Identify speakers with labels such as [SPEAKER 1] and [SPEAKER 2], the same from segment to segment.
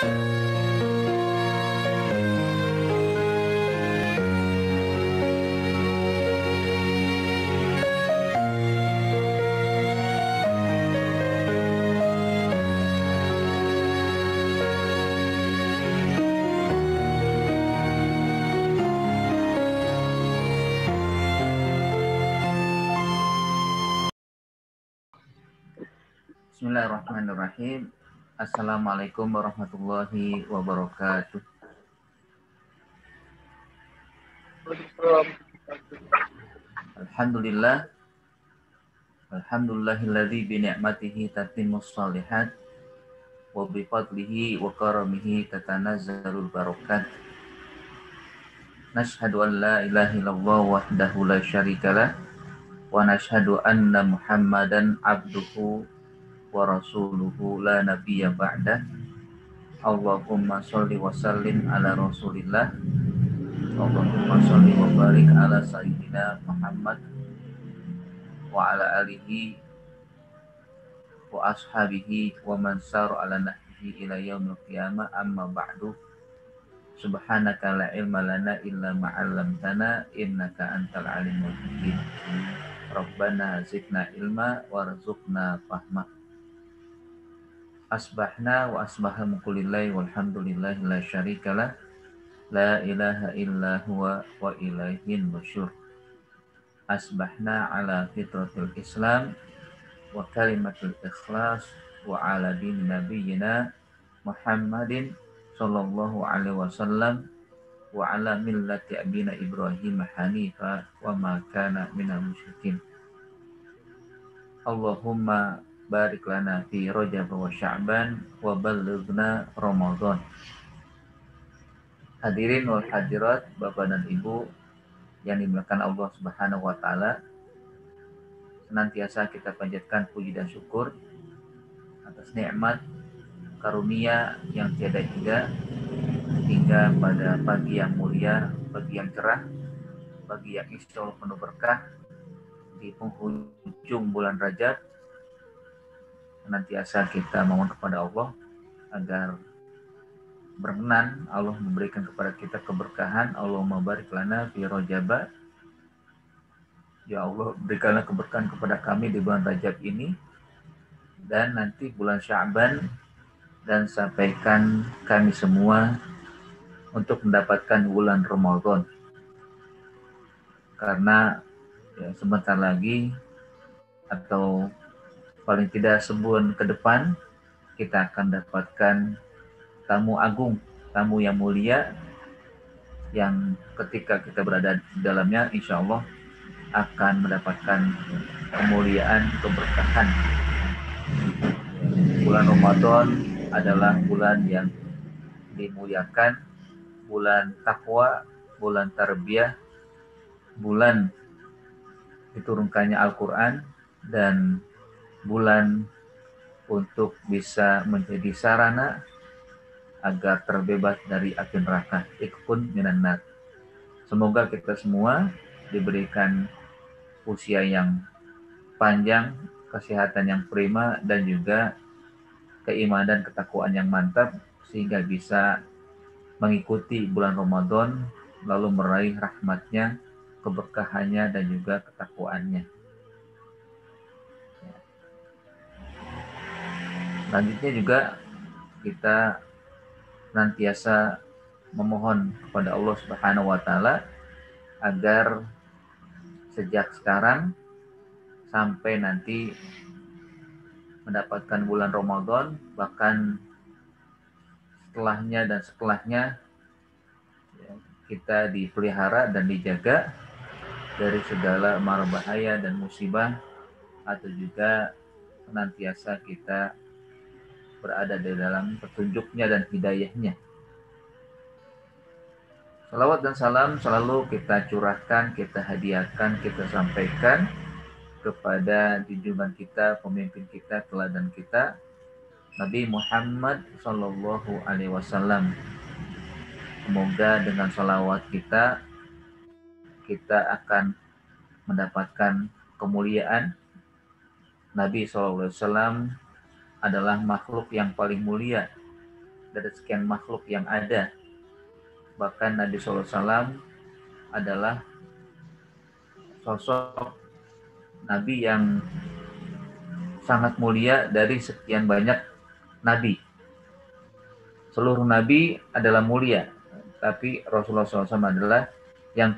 [SPEAKER 1] Bismillahirrahmanirrahim. Assalamualaikum warahmatullahi wabarakatuh. Alhamdulillah. Alhamdulillahilladzi bi ni'matihi tatimmus shalihat wa bi fadlihi wa karamihi tatanazzalul barakat. Nashhadu an la ilaha illallah wahdahu la syarikalah wa nashhadu anna Muhammadan abduhu wa rasuluhu la nabiyya ba'dah. Allahumma sholli wa sallim ala Rasulillah. Allahumma sholli wa barik ala sayyidina Muhammad wa ala alihi wa ashabihi wa man sar ala nahjihi ila yaumil qiyamah, amma ba'du. Subhanaka la ilma lana illa ma 'allamtana innaka antal alimul hakim. Rabbana zidna ilma warzuqna fahma. Asbahna wa asbaha mukulillahi walhamdulillahi la syarikalah, la ilaha illa huwa wa ilaihin nusyur. Asbahna ala fitratil Islam wa kalimatul ikhlas wa ala din nabiyyina Muhammadin sallallahu alaihi wasallam wa ala millati abina Ibrahim hanifa wa ma kana minal musyrikin. Allahumma barik lana fi Rajab wa Sya'ban wa ballighna Ramadan. Hadirin wal hadirat, Bapak dan Ibu yang dimuliakan Allah Subhanahu wa taala, senantiasa kita panjatkan puji dan syukur atas nikmat karunia yang tiada hingga hingga pada pagi yang mulia, pagi yang cerah, pagi yang insya Allah penuh berkah di penghujung bulan Rajab. Senantiasa kita memohon kepada Allah agar berkenan Allah memberikan kepada kita keberkahan. Allahumma barik lana fi Rajab. Ya Allah, berikanlah keberkahan kepada kami di bulan Rajab ini dan nanti bulan Sya'ban, dan sampaikan kami semua untuk mendapatkan bulan Ramadan. Karena ya, sebentar lagi atau paling tidak sebulan ke depan kita akan dapatkan tamu agung, tamu yang mulia, yang ketika kita berada di dalamnya insya Allah akan mendapatkan kemuliaan, keberkahan. Bulan Ramadan adalah bulan yang dimuliakan, bulan takwa, bulan tarbiyah, bulan diturunkannya Al-Quran, dan bulan untuk bisa menjadi sarana agar terbebas dari api neraka. Ikun minan nar. Semoga kita semua diberikan usia yang panjang, kesehatan yang prima, dan juga keimanan dan ketakwaan yang mantap sehingga bisa mengikuti bulan Ramadan lalu meraih rahmatnya, keberkahannya, dan juga ketakwaannya. Selanjutnya juga kita senantiasa memohon kepada Allah Subhanahu wa taala agar sejak sekarang sampai nanti mendapatkan bulan Ramadan, bahkan setelahnya dan setelahnya, kita dipelihara dan dijaga dari segala mara bahaya dan musibah, atau juga senantiasa kita berada di dalam petunjuknya dan hidayahnya. Salawat dan salam selalu kita curahkan, kita hadiahkan, kita sampaikan kepada junjungan kita, pemimpin kita, teladan kita, Nabi Muhammad Sallallahu Alaihi Wasallam. Semoga dengan salawat kita akan mendapatkan kemuliaan. Nabi Sallallahu Alaihi Wasallam adalah makhluk yang paling mulia dari sekian makhluk yang ada. Bahkan Nabi SAW adalah sosok Nabi yang sangat mulia dari sekian banyak Nabi. Seluruh Nabi adalah mulia, tapi Rasulullah SAW adalah yang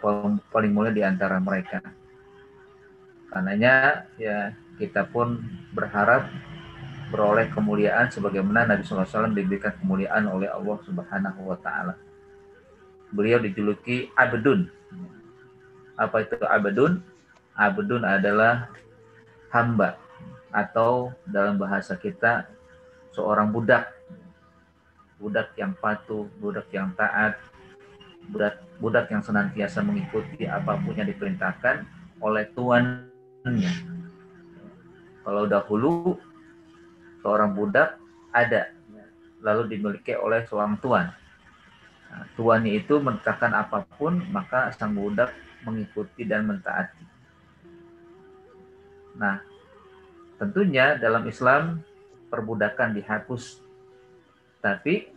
[SPEAKER 1] paling mulia di antara mereka. Karenanya ya kita pun berharap beroleh kemuliaan sebagaimana Nabi SAW diberikan kemuliaan oleh Allah Subhanahu wa taala. Beliau dijuluki Abdun. Apa itu Abdun? Abdun adalah hamba atau dalam bahasa kita seorang budak. Budak yang patuh, budak yang taat, budak yang senantiasa mengikuti apapun yang diperintahkan oleh tuannya. Kalau dahulu seorang budak ada, lalu dimiliki oleh seorang tuan. Nah, tuannya itu merintahkan apapun, maka sang budak mengikuti dan mentaati. Nah, tentunya dalam Islam perbudakan dihapus. Tapi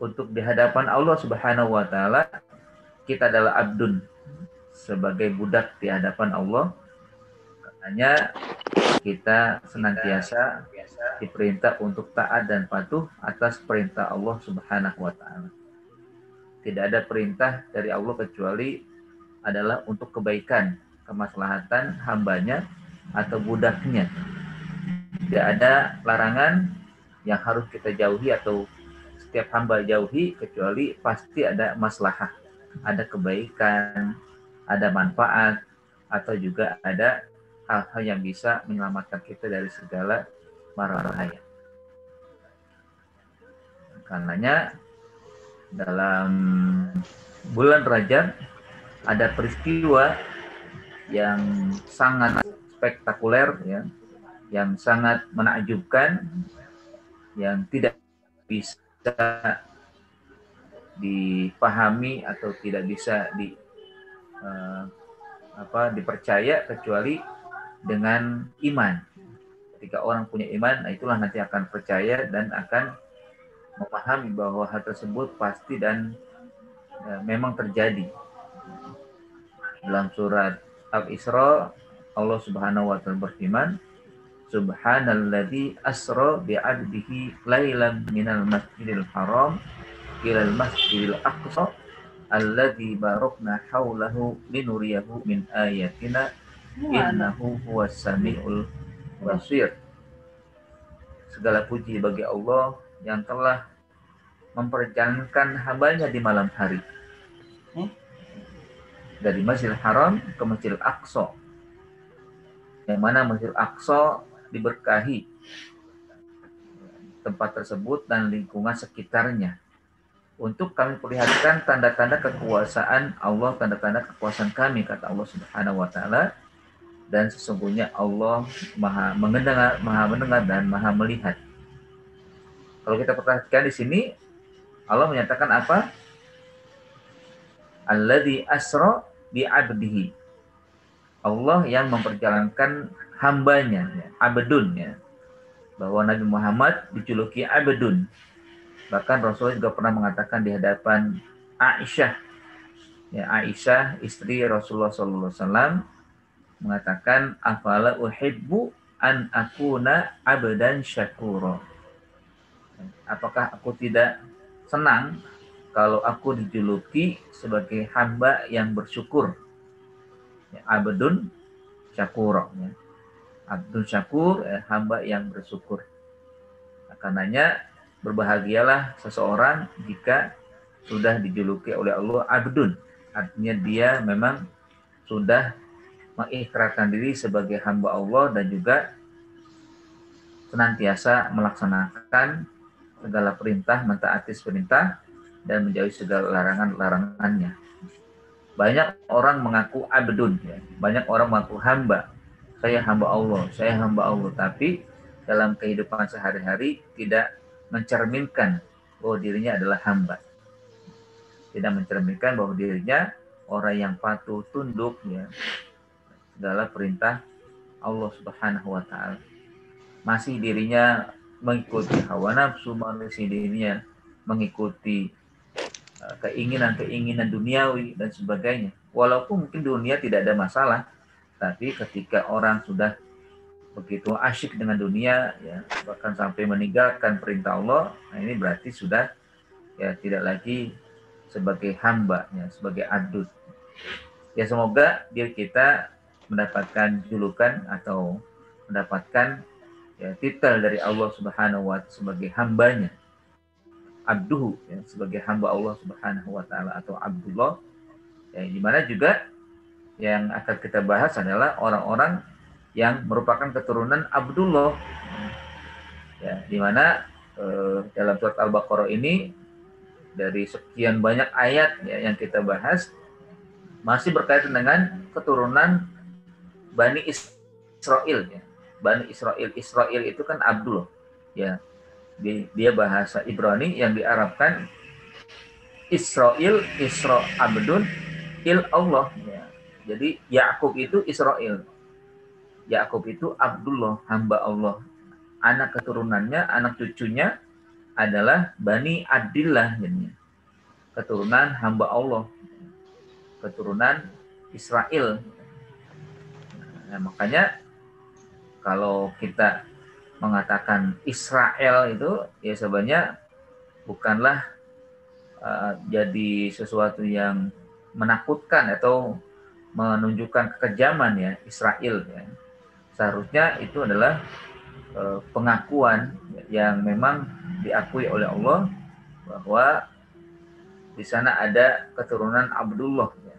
[SPEAKER 1] untuk di hadapan Allah Subhanahu wa taala kita adalah abdun, sebagai budak di hadapan Allah. Katanya kita senantiasa diperintah untuk taat dan patuh atas perintah Allah Subhanahu wa taala. Tidak ada perintah dari Allah kecuali adalah untuk kebaikan, kemaslahatan hambanya atau budaknya. Tidak ada larangan yang harus kita jauhi atau setiap hamba jauhi, kecuali pasti ada maslahah, ada kebaikan, ada manfaat, atau juga ada hal-hal yang bisa menyelamatkan kita dari segala mara bahaya. Karenanya dalam bulan Rajab ada peristiwa yang sangat spektakuler, ya, yang sangat menakjubkan, yang tidak bisa dipahami atau tidak bisa dipercaya kecuali dengan iman. Ketika orang punya iman, nah itulah nanti akan percaya dan akan memahami bahwa hal tersebut pasti dan memang terjadi. Dalam surat Al-Isra, Allah Subhanahu wa taala berfirman, Subhanalladzi asra bi'abdihi lailan minal masjidil haram ilal masjidil aqsa alladzi barakna haulahu linuriyahu min ayatina innahu huwas samiul basir. Segala puji bagi Allah yang telah memperjalankan hambanya di malam hari dari Masjidil Haram ke Masjidil Aqsa, yang mana Masjidil Aqsa diberkahi tempat tersebut dan lingkungan sekitarnya untuk kami perlihatkan tanda-tanda kekuasaan Allah, tanda-tanda kekuasaan kami, kata Allah Subhanahu wa taala, dan sesungguhnya Allah Maha mendengar dan Maha melihat. Kalau kita perhatikan di sini, Allah menyatakan apa? Alladzi asra bi'abdihi. Allah yang memperjalankan hambanya, ya, abdun, ya. Bahwa Nabi Muhammad dijuluki abdun. Bahkan Rasulullah juga pernah mengatakan di hadapan Aisyah, ya, Aisyah istri Rasulullah SAW, mengatakan afala uhibbu an akuna abdan syakura. Apakah aku tidak senang kalau aku dijuluki sebagai hamba yang bersyukur, ya, abdun syakur, ya. Abdun syakur, hamba yang bersyukur. Nah, karenanya berbahagialah seseorang jika sudah dijuluki oleh Allah abdun. Artinya dia memang sudah mengikrarkan diri sebagai hamba Allah dan juga senantiasa melaksanakan segala perintah, mentaati perintah dan menjauhi segala larangan-larangannya. Banyak orang mengaku abdun, ya. Banyak orang mengaku hamba. Saya hamba Allah, saya hamba Allah, tapi dalam kehidupan sehari-hari tidak mencerminkan bahwa dirinya adalah hamba. Tidak mencerminkan bahwa dirinya orang yang patuh tunduk, ya, segala perintah Allah Subhanahu wa taala. Masih dirinya mengikuti hawa nafsu, masih dirinya mengikuti keinginan-keinginan duniawi dan sebagainya. Walaupun mungkin dunia tidak ada masalah, tapi ketika orang sudah begitu asyik dengan dunia, ya, bahkan sampai meninggalkan perintah Allah, nah ini berarti sudah ya tidak lagi sebagai hamba, ya, sebagai abdud. Ya semoga diri kita mendapatkan julukan atau mendapatkan ya titel dari Allah Subhanahu wa taala sebagai hambanya, abduhu, ya, sebagai hamba Allah Subhanahu wa taala atau Abdullah, ya, di mana juga yang akan kita bahas adalah orang-orang yang merupakan keturunan Abdullah, ya, di mana dalam surat Al-Baqarah ini dari sekian banyak ayat ya, yang kita bahas masih berkaitan dengan keturunan Bani Israel, ya. Bani Israel, Israel itu kan Abdul, ya, dia bahasa Ibrani yang diarabkan Israel, Isra Abdun, Il Allah, ya. Jadi Yakub itu Israel, Yakub itu Abdullah, hamba Allah. Anak keturunannya, anak cucunya adalah Bani Abdillah, jadinya keturunan hamba Allah, keturunan Israel. Nah, makanya kalau kita mengatakan Israel itu ya sebenarnya bukanlah jadi sesuatu yang menakutkan atau menunjukkan kekejaman, ya, Israel, ya. Seharusnya itu adalah pengakuan yang memang diakui oleh Allah bahwa di sana ada keturunan Abdullah, ya,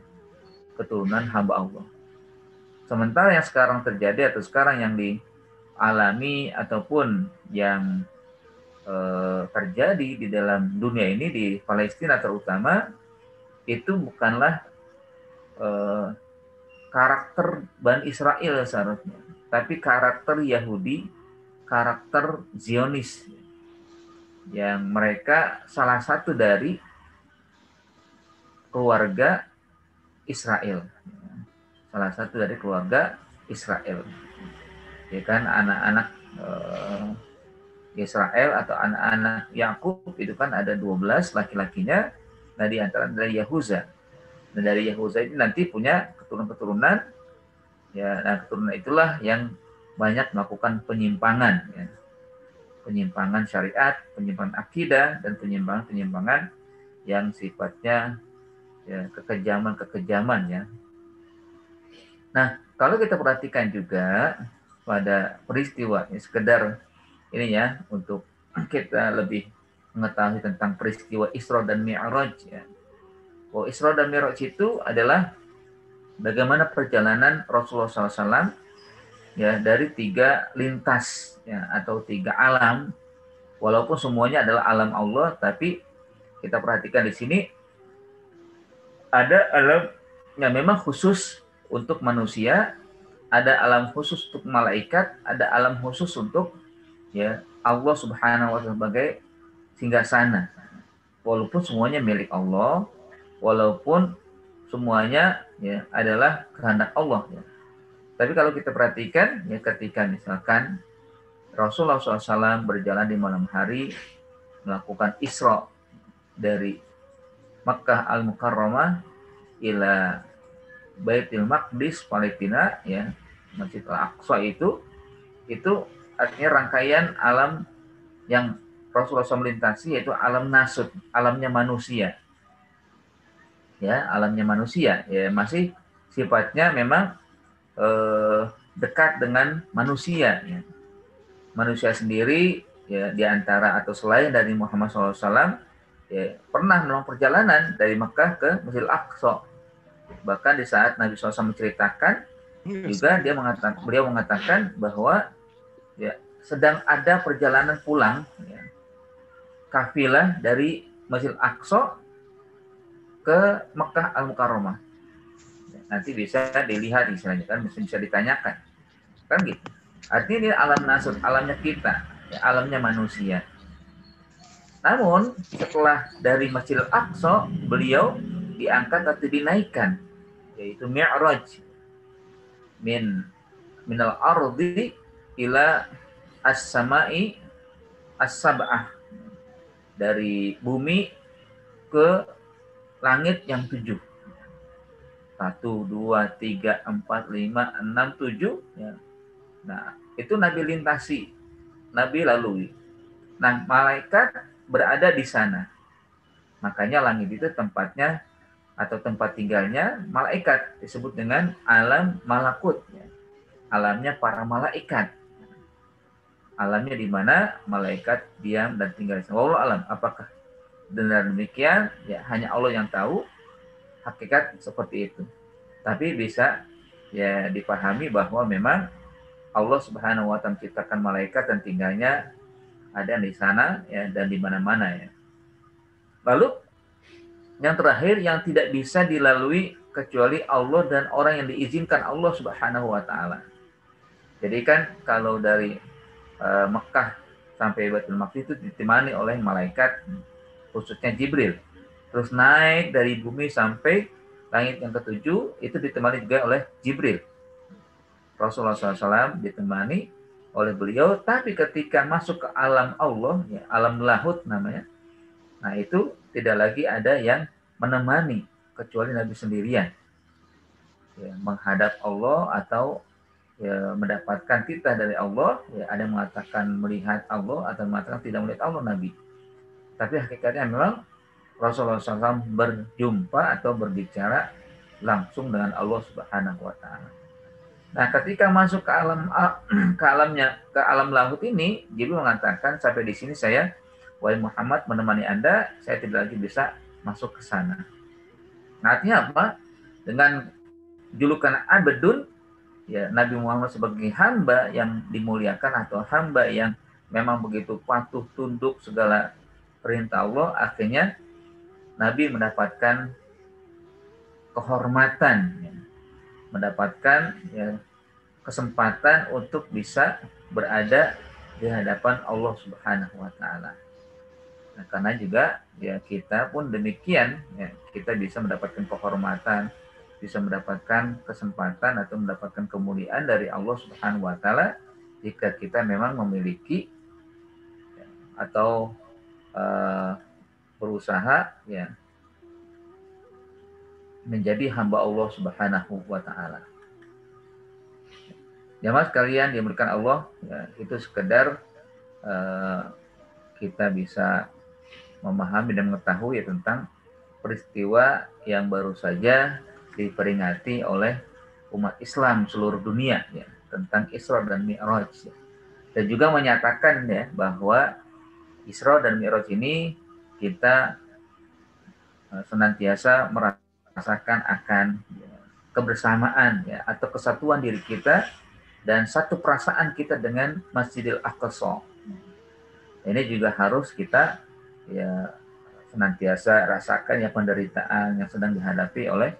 [SPEAKER 1] keturunan hamba Allah. Sementara yang sekarang terjadi atau sekarang yang dialami ataupun yang terjadi di dalam dunia ini, di Palestina terutama, itu bukanlah karakter Bani Israel seharusnya, tapi karakter Yahudi, karakter Zionis, yang mereka salah satu dari keluarga Israel, salah satu dari keluarga Israel, ya kan, anak-anak Israel atau anak-anak Yakub itu kan ada 12 laki-lakinya. Nah, di antara dari Yahuza. Nah, dari Yahuza ini nanti punya keturunan-keturunan, ya. Nah, keturunan itulah yang banyak melakukan penyimpangan, ya. Penyimpangan syariat, penyimpangan akidah, dan penyimpangan-penyimpangan yang sifatnya ya kekejaman-kekejaman, ya. Nah, kalau kita perhatikan juga pada peristiwa ini, sekedar ini ya, untuk kita lebih mengetahui tentang peristiwa Isra dan Mi'raj, ya. Bahwa Isra dan Mi'raj itu adalah bagaimana perjalanan Rasulullah SAW, ya, dari 3 lintas, ya, atau 3 alam, walaupun semuanya adalah alam Allah, tapi kita perhatikan di sini ada alam yang memang khusus untuk manusia, ada alam khusus untuk malaikat, ada alam khusus untuk ya Allah Subhanahu wa taala sebagai singgasana. Walaupun semuanya milik Allah, walaupun semuanya ya adalah kehendak Allah, ya. Tapi kalau kita perhatikan ya, ketika misalkan Rasulullah SAW berjalan di malam hari melakukan Isra dari Makkah Al-Mukarramah ila Baitul Maqdis Palestina, ya, Masjid Al-Aqsa, itu artinya rangkaian alam yang Rasulullah SAW melintasi, yaitu alam nasut, alamnya manusia, ya, alamnya manusia, ya, masih sifatnya memang dekat dengan manusia, ya. Manusia sendiri ya diantara atau selain dari Muhammad SAW ya pernah melakukan perjalanan dari Mekah ke Masjidil Aqsa. Bahkan di saat Nabi SAW menceritakan juga beliau mengatakan bahwa ya sedang ada perjalanan pulang, ya, kafilah dari Masjidil Aqsa ke Mekah Al-Mukarramah. Ya, nanti bisa dilihat istilahnya kan, bisa ditanyakan kan gitu. Artinya ini alam nasut, alamnya kita, ya, alamnya manusia. Namun setelah dari Masjidil Aqsa beliau diangkat atau dinaikkan, yaitu Mi'raj, minal ardi ila as-sama'i as-sab'ah. dari bumi ke langit yang 7. 1, 2, 3, 4, 5, 6, 7. Ya. Nah, itu Nabi lintasi, Nabi lalui. Nah, malaikat berada di sana. Makanya langit itu tempatnya atau tempat tinggalnya malaikat, disebut dengan alam malakut. Ya. Alamnya para malaikat. Alamnya di mana malaikat diam dan tinggal. Wallahu alam. Apakah benar demikian? Ya, hanya Allah yang tahu. Hakikat seperti itu. Tapi bisa ya dipahami bahwa memang Allah Subhanahu wa taala menciptakan malaikat dan tinggalnya ada di sana ya dan di mana-mana ya. Lalu yang terakhir yang tidak bisa dilalui kecuali Allah dan orang yang diizinkan Allah Subhanahu wa taala. Jadi kan kalau dari Mekah sampai Baitul Maqdis itu ditemani oleh malaikat khususnya Jibril. Terus naik dari bumi sampai langit yang ketujuh itu ditemani juga oleh Jibril. Rasulullah SAW ditemani oleh beliau, tapi ketika masuk ke alam Allah, ya, alam lahut namanya, nah itu tidak lagi ada yang menemani kecuali Nabi sendirian, ya, menghadap Allah atau ya, mendapatkan titah dari Allah. Ya, ada yang mengatakan melihat Allah atau mengatakan tidak melihat Allah Nabi. Tapi hakikatnya memang Rasulullah SAW berjumpa atau berbicara langsung dengan Allah Subhanahu Wa Taala. Nah, ketika masuk ke alam ke alam lahut ini, Jibril mengatakan sampai di sini saya, wahai Muhammad, menemani Anda, saya tidak lagi bisa masuk ke sana. Nah, artinya apa? Dengan julukan Abdun, ya Nabi Muhammad sebagai hamba yang dimuliakan atau hamba yang memang begitu patuh tunduk segala perintah Allah, akhirnya Nabi mendapatkan kehormatan, ya, mendapatkan ya, kesempatan untuk bisa berada di hadapan Allah Subhanahu wa taala. Nah, karena juga ya kita pun demikian, ya, kita bisa mendapatkan kehormatan, bisa mendapatkan kesempatan atau mendapatkan kemuliaan dari Allah Subhanahu wa taala jika kita memang memiliki ya, atau berusaha ya menjadi hamba Allah Subhanahu wa taala. Jamaah sekalian dimuliakan Allah, ya, itu sekedar kita bisa memahami dan mengetahui ya, tentang peristiwa yang baru saja diperingati oleh umat Islam seluruh dunia ya, tentang Isra dan Mi'raj ya. Dan juga menyatakan ya bahwa Isra dan Mi'raj ini kita senantiasa merasakan akan ya, kebersamaan ya, atau kesatuan diri kita dan satu perasaan kita dengan Masjidil Aqsa. Ini juga harus kita ya senantiasa rasakan ya penderitaan yang sedang dihadapi oleh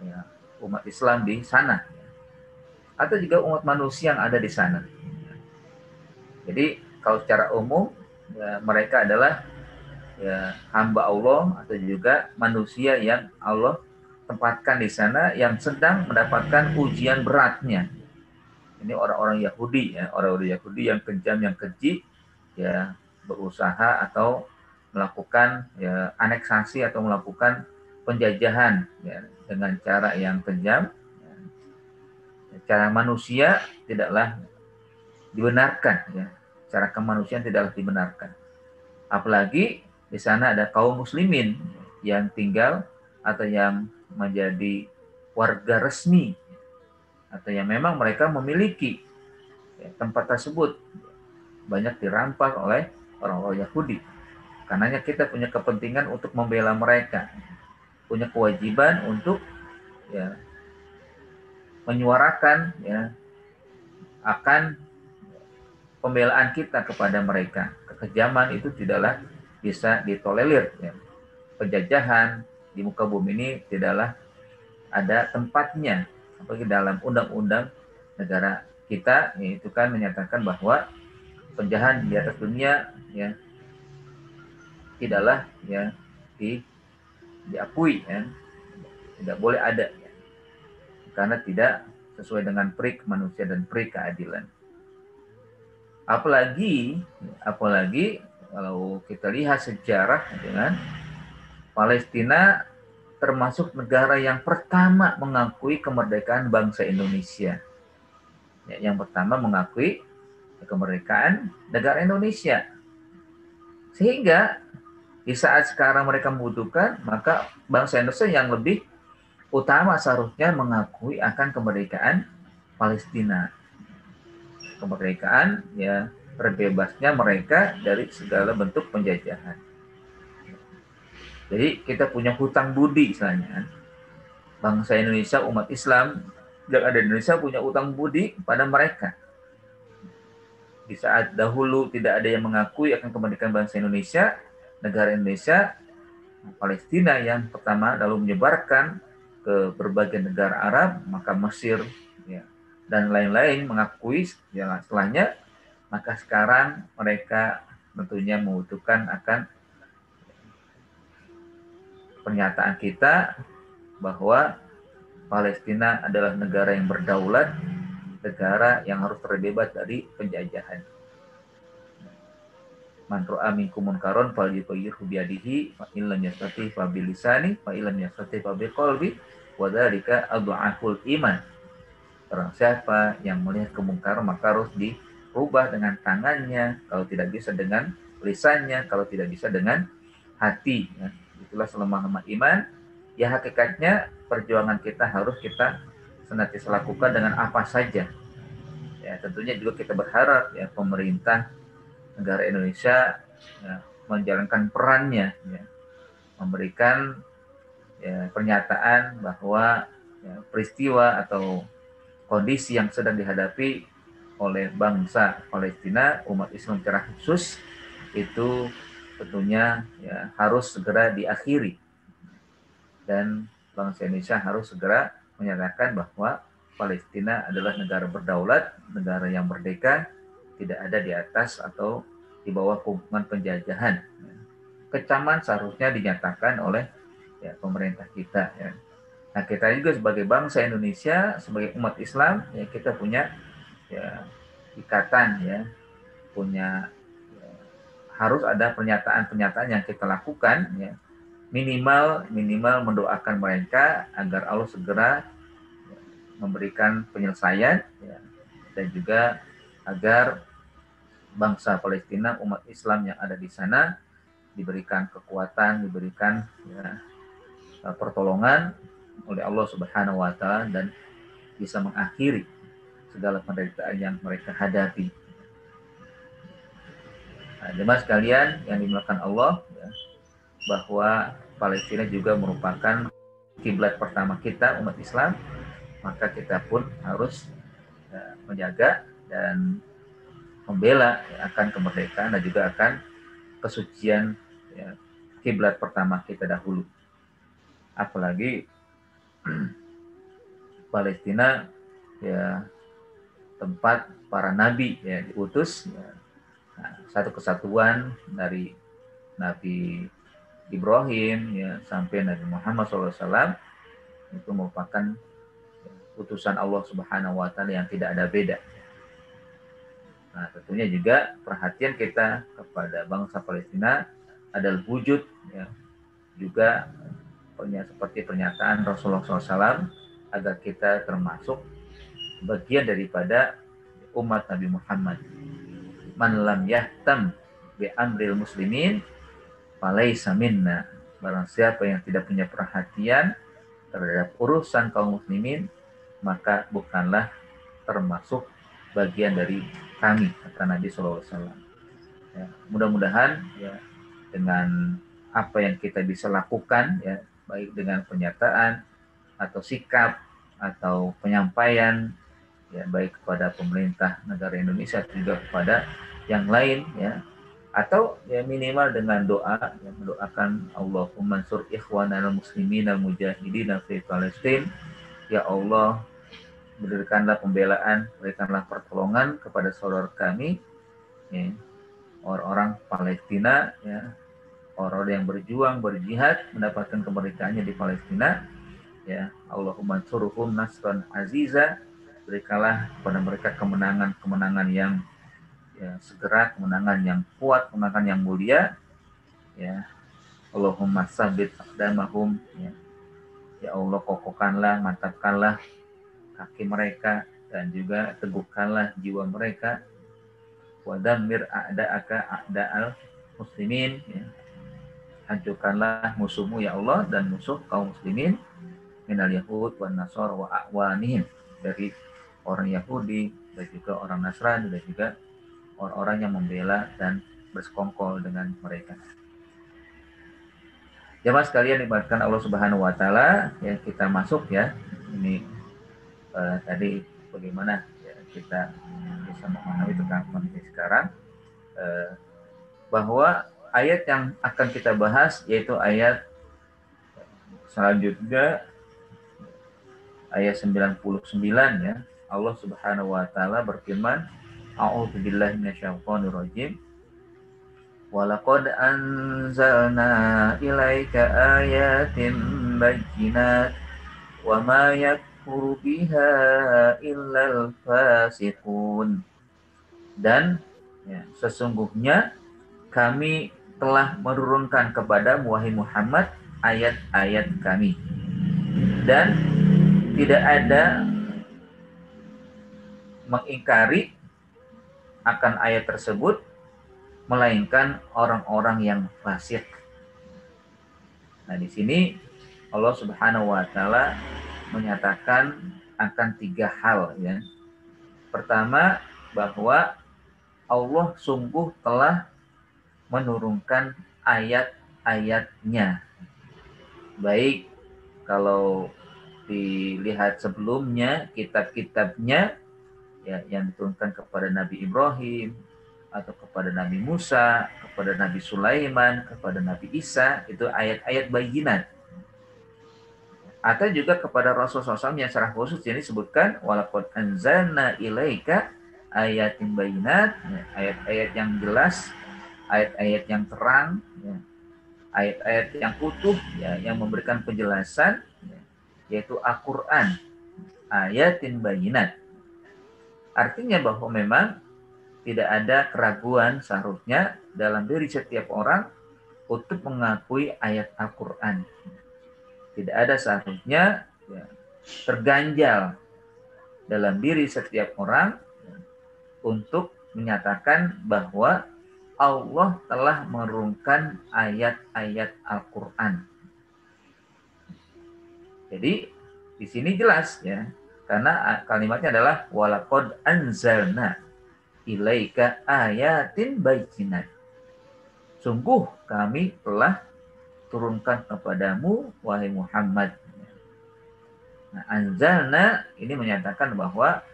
[SPEAKER 1] ya, umat Islam di sana, ya. Atau juga umat manusia yang ada di sana. Jadi kalau secara umum ya, mereka adalah ya, hamba Allah atau juga manusia yang Allah tempatkan di sana yang sedang mendapatkan ujian beratnya. Ini orang-orang Yahudi ya, orang-orang Yahudi yang kejam, yang keji, ya berusaha atau melakukan ya aneksasi atau melakukan penjajahan ya, dengan cara yang kejam. Ya. Cara manusia tidaklah dibenarkan ya, cara kemanusiaan tidaklah dibenarkan. Apalagi di sana ada kaum muslimin yang tinggal atau yang menjadi warga resmi atau yang memang mereka memiliki ya, tempat tersebut banyak dirampas oleh orang-orang Yahudi. Karenanya kita punya kepentingan untuk membela mereka, punya kewajiban untuk ya menyuarakan ya akan pembelaan kita kepada mereka. Kekejaman itu tidaklah bisa ditolerir. Ya. Penjajahan di muka bumi ini tidaklah ada tempatnya. Apalagi dalam undang-undang negara kita, itu kan menyatakan bahwa penjajahan di atas dunia ya tidaklah ya diakui ya, tidak boleh ada ya. Karena tidak sesuai dengan peri manusia dan peri keadilan. Apalagi Kalau kita lihat sejarah dengan Palestina termasuk negara yang pertama mengakui kemerdekaan bangsa Indonesia. Ya, yang pertama mengakui kemerdekaan negara Indonesia. Sehingga di saat sekarang mereka membutuhkan, maka bangsa Indonesia yang lebih utama seharusnya mengakui akan kemerdekaan Palestina. Kemerdekaan ya terbebasnya mereka dari segala bentuk penjajahan. Jadi kita punya hutang budi istilahnya. Bangsa Indonesia, umat Islam yang ada di Indonesia punya hutang budi pada mereka. Di saat dahulu tidak ada yang mengakui akan kemerdekaan bangsa Indonesia, negara Indonesia, Palestina yang pertama lalu menyebarkan ke berbagai negara Arab, maka Mesir ya, dan lain-lain mengakui ya, setelahnya, maka sekarang mereka tentunya membutuhkan akan pernyataan kita bahwa Palestina adalah negara yang berdaulat, negara yang harus terbebas dari penjajahan. Man ra'a minkum munkaron falyughayyirhu biyadihi fa in lam yastati fa bilisani fa in lam yastati fa biqalbi wa dzalika adhaful iman. Barang siapa yang melihat kemungkaran maka harus dirubah dengan tangannya, kalau tidak bisa dengan lisannya, kalau tidak bisa dengan hati. Ya. Itulah selemah-lemah iman. Ya hakikatnya perjuangan kita harus kita senantiasa lakukan dengan apa saja. Ya tentunya juga kita berharap ya pemerintah negara Indonesia ya, menjalankan perannya, ya, memberikan ya, pernyataan bahwa ya, peristiwa atau kondisi yang sedang dihadapi oleh bangsa Palestina, umat Islam secara khusus, itu tentunya ya, harus segera diakhiri. Dan bangsa Indonesia harus segera menyatakan bahwa Palestina adalah negara berdaulat, negara yang merdeka, tidak ada di atas atau di bawah hubungan penjajahan. Kecaman seharusnya dinyatakan oleh ya, pemerintah kita. Ya. Nah kita juga sebagai bangsa Indonesia, sebagai umat Islam, ya kita punya ya, ikatan, ya, punya ya, harus ada pernyataan-pernyataan yang kita lakukan, ya, minimal mendoakan mereka agar Allah segera ya, memberikan penyelesaian, ya, dan juga agar bangsa Palestina, umat Islam yang ada di sana diberikan kekuatan, diberikan ya, pertolongan oleh Allah Subhanahu wa taala dan bisa mengakhiri segala penderitaan yang mereka hadapi. Nah, jemaah sekalian yang dimuliakan Allah, ya, bahwa Palestina juga merupakan kiblat pertama kita umat Islam, maka kita pun harus ya, menjaga dan membela ya, akan kemerdekaan dan juga akan kesucian ya, kiblat pertama kita dahulu. Apalagi Palestina ya tempat para nabi ya diutus ya. Nah, satu kesatuan dari Nabi Ibrahim ya sampai Nabi Muhammad SAW itu merupakan ya, utusan Allah Subhanahu wa taala yang tidak ada beda. Nah, tentunya juga perhatian kita kepada bangsa Palestina adalah wujud ya, juga seperti pernyataan Rasulullah SAW agar kita termasuk bagian daripada umat Nabi Muhammad. Man lam yahtam bi amril muslimin falaysa minna. Barang siapa yang tidak punya perhatian terhadap urusan kaum muslimin, maka bukanlah termasuk bagian dari kami, kata Nabi SAW. Ya, mudah-mudahan ya dengan apa yang kita bisa lakukan ya baik dengan pernyataan atau sikap atau penyampaian ya baik kepada pemerintah negara Indonesia atau juga kepada yang lain ya atau ya minimal dengan doa yang mendoakan Allahumma ansur ikhwanana muslimin al mujahidin fi Palestin, ya Allah berikanlah pembelaan, berikanlah pertolongan kepada saudara kami ya, orang-orang Palestina ya, orang-orang yang berjuang berjihad mendapatkan kemerdekaannya di Palestina ya, Allahumma ansurhum nasran aziza, berikanlah kepada mereka kemenangan-kemenangan yang ya, segera kemenangan yang kuat, kemenangan yang mulia, ya. Allahumma sabit aqdamahum, ya. Ya Allah, kokohkanlah, mantapkanlah kaki mereka dan juga teguhkanlah jiwa mereka. Wa dammir a'da'aka a'da'al muslimin, ya. Hancurkanlah musuhmu ya Allah dan musuh kaum muslimin minal yahud wan nasara wa a'wanihim, dari orang Yahudi dan juga orang Nasrani dan juga orang-orang yang membela dan bersekongkol dengan mereka. Jamaah sekalian dimuliakan Allah Subhanahu wa taala, ya, kita masuk ya. Ini tadi bagaimana ya, kita bisa memahami tentang kondisi sekarang, bahwa ayat yang akan kita bahas yaitu ayat selanjutnya, ayat 99 ya. Allah Subhanahu wa taala berfirman, A'udzubillahi minasyaitonirrajim. Walaqad anzalna ilaika ayatin bayyinat wa ma yakfuru biha illal fasiqun. Dan ya, sesungguhnya kami telah menurunkan kepadamu wahai Muhammad ayat-ayat kami, dan tidak ada mengingkari akan ayat tersebut melainkan orang-orang yang fasik. Nah, di sini Allah Subhanahu wa taala menyatakan akan 3 hal ya. Pertama, bahwa Allah sungguh telah menurunkan ayat-ayatnya. Baik kalau dilihat sebelumnya kitab-kitabnya ya, yang diturunkan kepada Nabi Ibrahim atau kepada Nabi Musa, kepada Nabi Sulaiman, kepada Nabi Isa, itu ayat-ayat bayinat. Atau juga kepada Rasulullah SAW yang secara khusus ini disebutkan walaqad anzalna ilaika ayatin bayinat, ya, ayat-ayat yang jelas, ayat-ayat yang terang, ya, ayat-ayat yang utuh, ya, yang memberikan penjelasan, ya, yaitu Al-Quran, ayatin bayinat. Artinya bahwa memang tidak ada keraguan seharusnya dalam diri setiap orang untuk mengakui ayat Al-Quran. Tidak ada seharusnya ya, terganjal dalam diri setiap orang ya, untuk menyatakan bahwa Allah telah menurunkan ayat-ayat Al-Quran. Jadi di sini jelas ya, karena kalimatnya adalah walaqad anzalna ilaika ayatin bayyinat. Sungguh kami telah turunkan kepadamu wahai Muhammad. Nah, anzalna ini menyatakan bahwa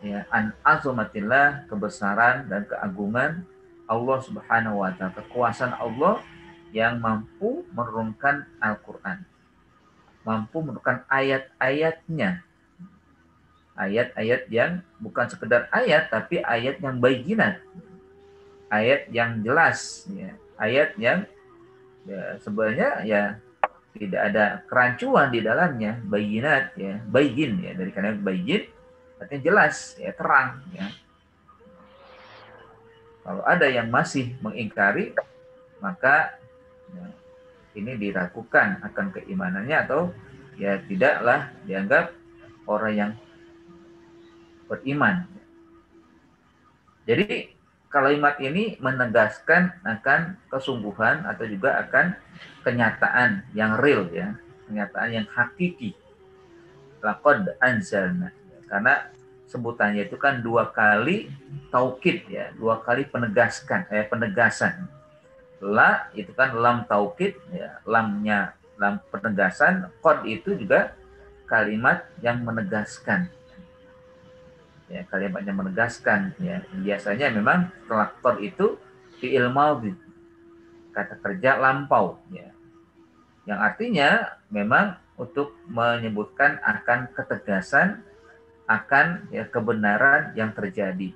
[SPEAKER 1] ya, an azumatillah, kebesaran dan keagungan Allah Subhanahu wa taala, kekuasaan Allah yang mampu menurunkan Al-Qur'an. Mampu menurunkan ayat-ayatnya. Ayat-ayat yang bukan sekedar ayat, tapi ayat yang bayyinat, ayat yang jelas, ya. Ayat yang ya, sebenarnya ya tidak ada kerancuan di dalamnya, bayyinat ya, bayyin ya, dari kalimat bayyin artinya jelas ya, terang ya. Kalau ada yang masih mengingkari, maka ya, ini diragukan akan keimanannya atau ya tidaklah dianggap orang yang beriman. Jadi kalimat ini menegaskan akan kesungguhan atau juga akan kenyataan yang real ya, kenyataan yang hakiki. Laqad anzalna, karena sebutannya itu kan 2 kali taukid ya, 2 kali penegasan. La itu kan lam taukid ya, lamnya lam penegasan, qad itu juga kalimat yang menegaskan. Ya, kalimatnya menegaskan ya. Biasanya memang kelaktor itu fi'il madhi, kata kerja lampau ya. Yang artinya memang untuk menyebutkan akan ketegasan, akan ya, kebenaran yang terjadi.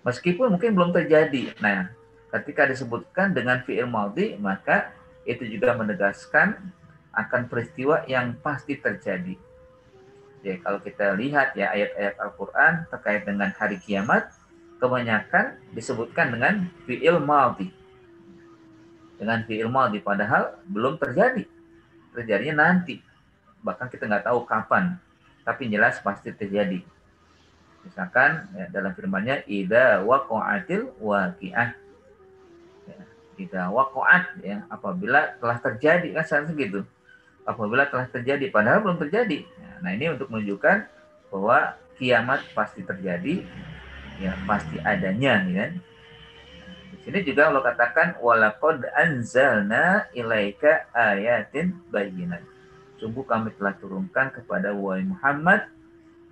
[SPEAKER 1] Meskipun mungkin belum terjadi. Nah, ketika disebutkan dengan fi'il madhi, maka itu juga menegaskan akan peristiwa yang pasti terjadi. Ya, kalau kita lihat ya ayat-ayat Al-Quran terkait dengan hari kiamat, kebanyakan disebutkan dengan fi'il madhi. Dengan fi'il madhi, padahal belum terjadi. Terjadinya nanti. Bahkan kita nggak tahu kapan. Tapi jelas pasti terjadi. Misalkan ya, dalam firman-Nya, idza waqa'atil waqi'ah. Ya, idza waqa'at, ya, apabila telah terjadi, kan seharusnya gitu. Apabila telah terjadi, padahal belum terjadi. Nah, ini untuk menunjukkan bahwa kiamat pasti terjadi, ya pasti adanya, ya kan? Di sini juga Allah katakan walaqad anzalna ilaika ayatin bayyinat. Sungguh kami telah turunkan kepada wahai Muhammad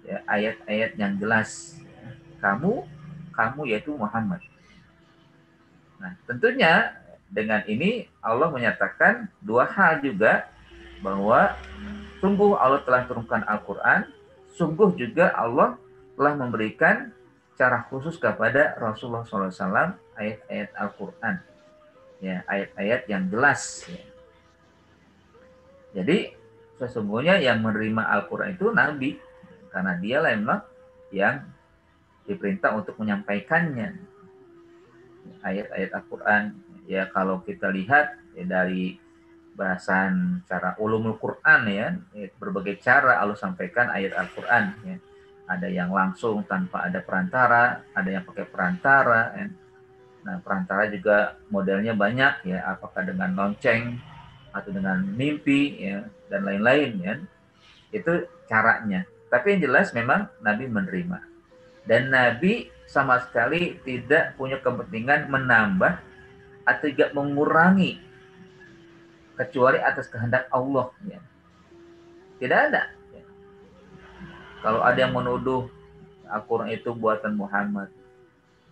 [SPEAKER 1] ya, ayat-ayat yang jelas. Kamu yaitu Muhammad. Nah, tentunya dengan ini Allah menyatakan dua hal juga, bahwa sungguh Allah telah turunkan Al-Quran, sungguh juga Allah telah memberikan cara khusus kepada Rasulullah SAW ayat-ayat Al-Quran, ya ayat-ayat yang jelas. Ya. Jadi sesungguhnya yang menerima Al-Quran itu Nabi, karena dialah memang yang diperintah untuk menyampaikannya. Ayat-ayat Al-Quran, ya kalau kita lihat ya, dari bahasan cara ulumul Quran ya, berbagai cara Allah sampaikan ayat Al-Quran ya. Ada yang langsung tanpa ada perantara, ada yang pakai perantara ya. Nah, perantara juga modelnya banyak ya, apakah dengan lonceng atau dengan mimpi ya dan lain-lain ya. Itu caranya. Tapi yang jelas memang Nabi menerima. Dan Nabi sama sekali tidak punya kepentingan menambah atau juga mengurangi kecuali atas kehendak Allah. Ya. Tidak ada. Ya. Kalau ada yang menuduh Al-Quran itu buatan Muhammad,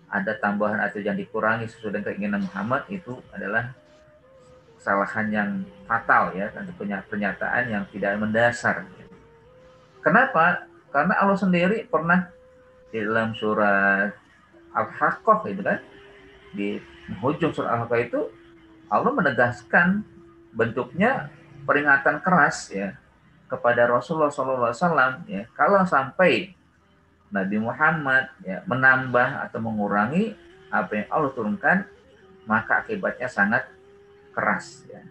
[SPEAKER 1] ada tambahan atau yang dikurangi sesuai dengan keinginan Muhammad, itu adalah kesalahan yang fatal ya, dan pernyataan yang tidak mendasar. Kenapa? Karena Allah sendiri pernah di dalam surat Al-Haqqah itu kan, di ujung surat Al-Haqqah itu Allah menegaskan bentuknya peringatan keras ya kepada Rasulullah SAW ya, kalau sampai Nabi Muhammad ya menambah atau mengurangi apa yang Allah turunkan, maka akibatnya sangat keras ya.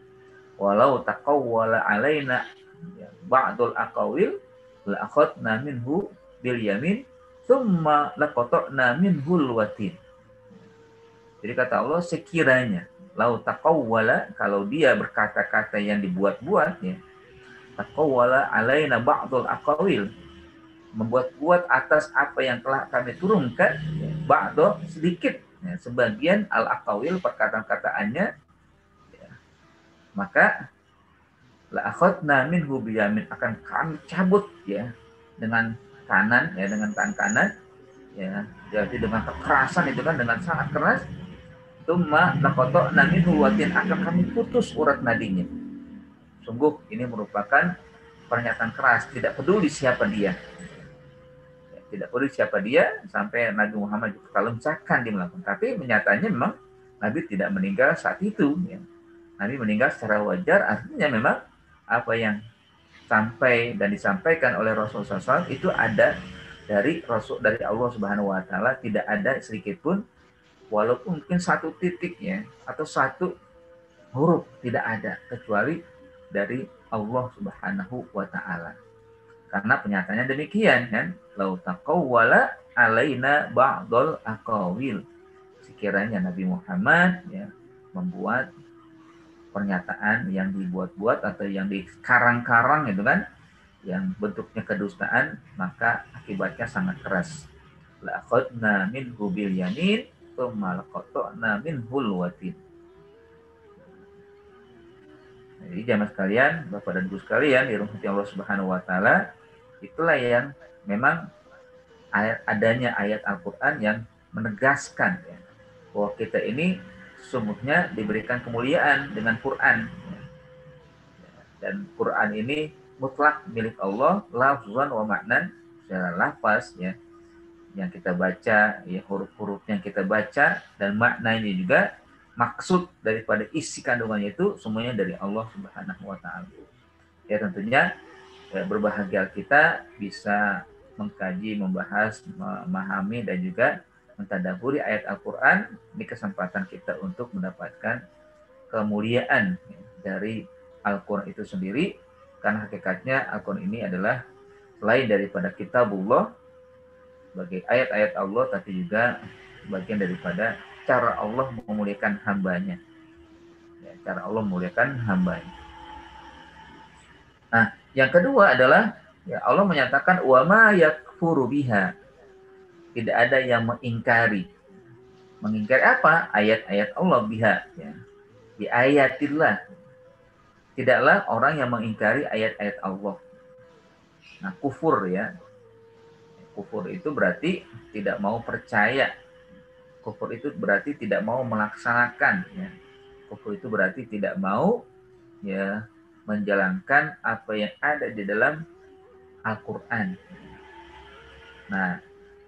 [SPEAKER 1] Walau taqawwala alaina ya, ba'dul aqawil la akhadna minhu bil yamin thumma laqata'na minhul watin. Jadi kata Allah, sekiranya lau taqawwala, kalau dia berkata-kata yang dibuat-buat ya, taqawwala alaina ba'dul aqawil, membuat-buat atas apa yang telah kami turunkan, ya, ba'do sedikit ya, sebagian al-aqawil perkataan-kataannya ya, maka la akhadna minhu biyamin, akan kami cabut ya dengan kanan ya, dengan tangan kanan ya, jadi dengan kekerasan itu kan, dengan sangat keras. Tumma laqata'na minhu watin, akan kami putus urat nadinya. Sungguh ini merupakan pernyataan keras, tidak peduli siapa dia. Ya, tidak peduli siapa dia, sampai Nabi Muhammad juga kelemcakan dia melakukan. Tapi menyatanya memang Nabi tidak meninggal saat itu ya. Nabi meninggal secara wajar, artinya memang apa yang sampai dan disampaikan oleh Rasulullah SAW itu ada dari Rasul, dari Allah Subhanahu Wa Taala, tidak ada sedikit pun, walaupun mungkin satu titik ya atau satu huruf, tidak ada kecuali dari Allah Subhanahu Wa Taala. Karena penyataannya demikian kan, lau taqawwala alaina ba'dul aqawil, sekiranya Nabi Muhammad ya membuat pernyataan yang dibuat-buat atau yang dikarang-karang itu kan, yang bentuknya kedustaan, maka akibatnya sangat keras. La akhadna minhu bil yamin tsumma laqata'na minhul watin. Jadi jamaah sekalian, Bapak dan Ibu sekalian dirahmati Allah Subhanahu wa taala, itulah yang memang adanya ayat Al-Qur'an yang menegaskan ya, bahwa kita ini sesungguhnya diberikan kemuliaan dengan Quran. Dan Quran ini mutlak milik Allah, lafzan wa maknan, secara lafaz ya, yang kita baca ya, huruf-huruf yang kita baca, dan maknanya juga, maksud daripada isi kandungannya itu semuanya dari Allah Subhanahu wa taala. Ya tentunya ya, berbahagia kita bisa mengkaji, membahas, memahami dan juga mentadaburi ayat Al-Quran, ini kesempatan kita untuk mendapatkan kemuliaan dari Al-Quran itu sendiri, karena hakikatnya Al-Quran ini adalah selain daripada kitabullah sebagai ayat-ayat Allah, tapi juga bagian daripada cara Allah memuliakan hambanya. Ya, cara Allah memuliakan hambanya. Nah, yang kedua adalah ya Allah menyatakan wa ma yakfuru biha. Tidak ada yang mengingkari. Mengingkari apa? Ayat-ayat Allah biha. Ya. Di ayatillah. Tidaklah orang yang mengingkari ayat-ayat Allah. Nah, kufur ya. Kufur itu berarti tidak mau percaya. Kufur itu berarti tidak mau melaksanakan. Ya. Kufur itu berarti tidak mau ya menjalankan apa yang ada di dalam Al-Quran. Nah,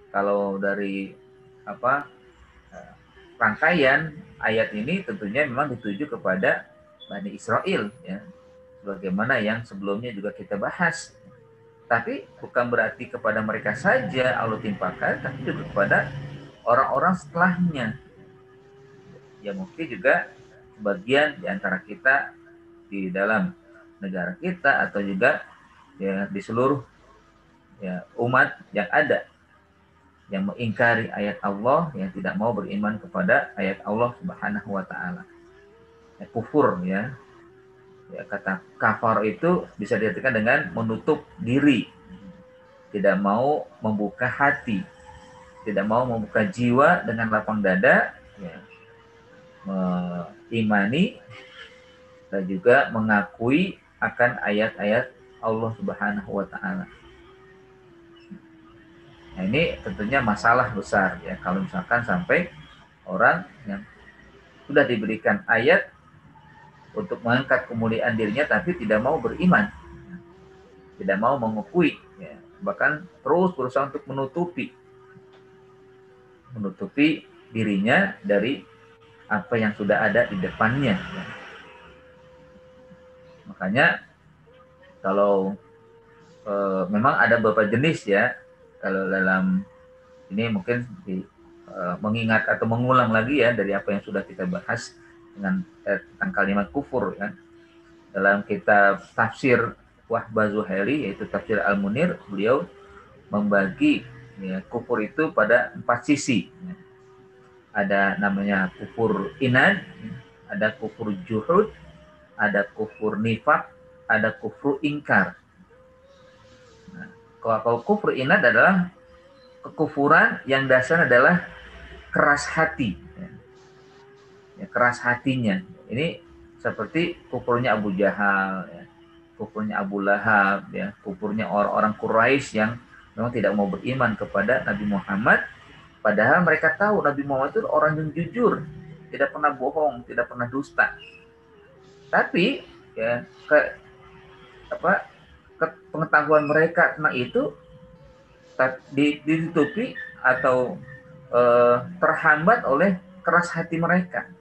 [SPEAKER 1] kalau dari apa rangkaian ayat ini tentunya memang dituju kepada Bani Israel, ya, sebagaimana yang sebelumnya juga kita bahas. Tapi bukan berarti kepada mereka saja Allah timpakan, tapi juga kepada orang-orang setelahnya. Ya mungkin juga sebagian di antara kita di dalam negara kita atau juga ya di seluruh ya umat yang ada yang mengingkari ayat Allah, yang tidak mau beriman kepada ayat Allah Subhanahu wa taala. Ya, kufur ya. Ya, kata kafar itu bisa diartikan dengan menutup diri, tidak mau membuka hati, tidak mau membuka jiwa dengan lapang dada, ya, mengimani dan juga mengakui akan ayat-ayat Allah Subhanahu wa taala. Nah, ini tentunya masalah besar ya kalau misalkan sampai orang yang sudah diberikan ayat untuk mengangkat kemuliaan dirinya tapi tidak mau beriman, tidak mau mengakui, ya, bahkan terus berusaha untuk menutupi dirinya dari apa yang sudah ada di depannya. Ya. Makanya kalau memang ada beberapa jenis ya, kalau dalam ini mungkin mengingat atau mengulang lagi ya dari apa yang sudah kita bahas tentang kalimat kufur ya. Dalam kitab tafsir Wahbah Zuhaili, yaitu tafsir Al-Munir, beliau membagi ya, kufur itu pada 4 sisi. Ya. Ada namanya kufur inad, ada kufur juhud, ada kufur nifak, ada kufur ingkar. Nah, kalau kufur inad adalah kekufuran yang dasar adalah keras hati. Ya, keras hatinya. Ini seperti kufurnya Abu Jahal, ya, kufurnya Abu Lahab, ya, kufurnya orang-orang Quraisy yang memang tidak mau beriman kepada Nabi Muhammad, padahal mereka tahu Nabi Muhammad itu orang yang jujur, tidak pernah bohong, tidak pernah dusta. Tapi ya pengetahuan mereka tentang itu ditutupi atau terhambat oleh keras hati mereka.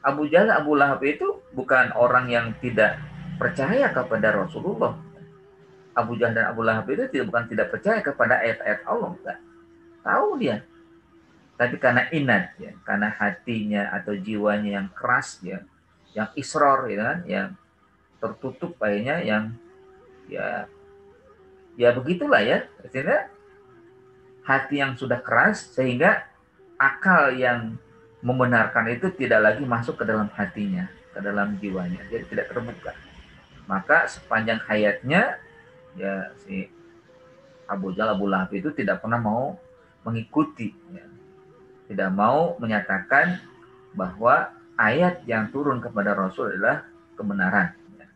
[SPEAKER 1] Abu Jahal, Abu Lahab itu bukan orang yang tidak percaya kepada Rasulullah. Abu Jahal dan Abu Lahab itu bukan tidak percaya kepada ayat-ayat Allah, enggak. Tahu dia. Tapi karena inat, ya, karena hatinya atau jiwanya yang keras, ya, yang isror, ya kan, yang tertutup kayaknya, yang ya begitulah ya. Artinya hati yang sudah keras sehingga akal yang membenarkan itu tidak lagi masuk ke dalam hatinya, ke dalam jiwanya, jadi tidak terbuka. Maka sepanjang hayatnya ya si Abu Jahal, Abu Lahab itu tidak pernah mau mengikuti, ya. Tidak mau menyatakan bahwa ayat yang turun kepada Rasul adalah kebenaran, ya.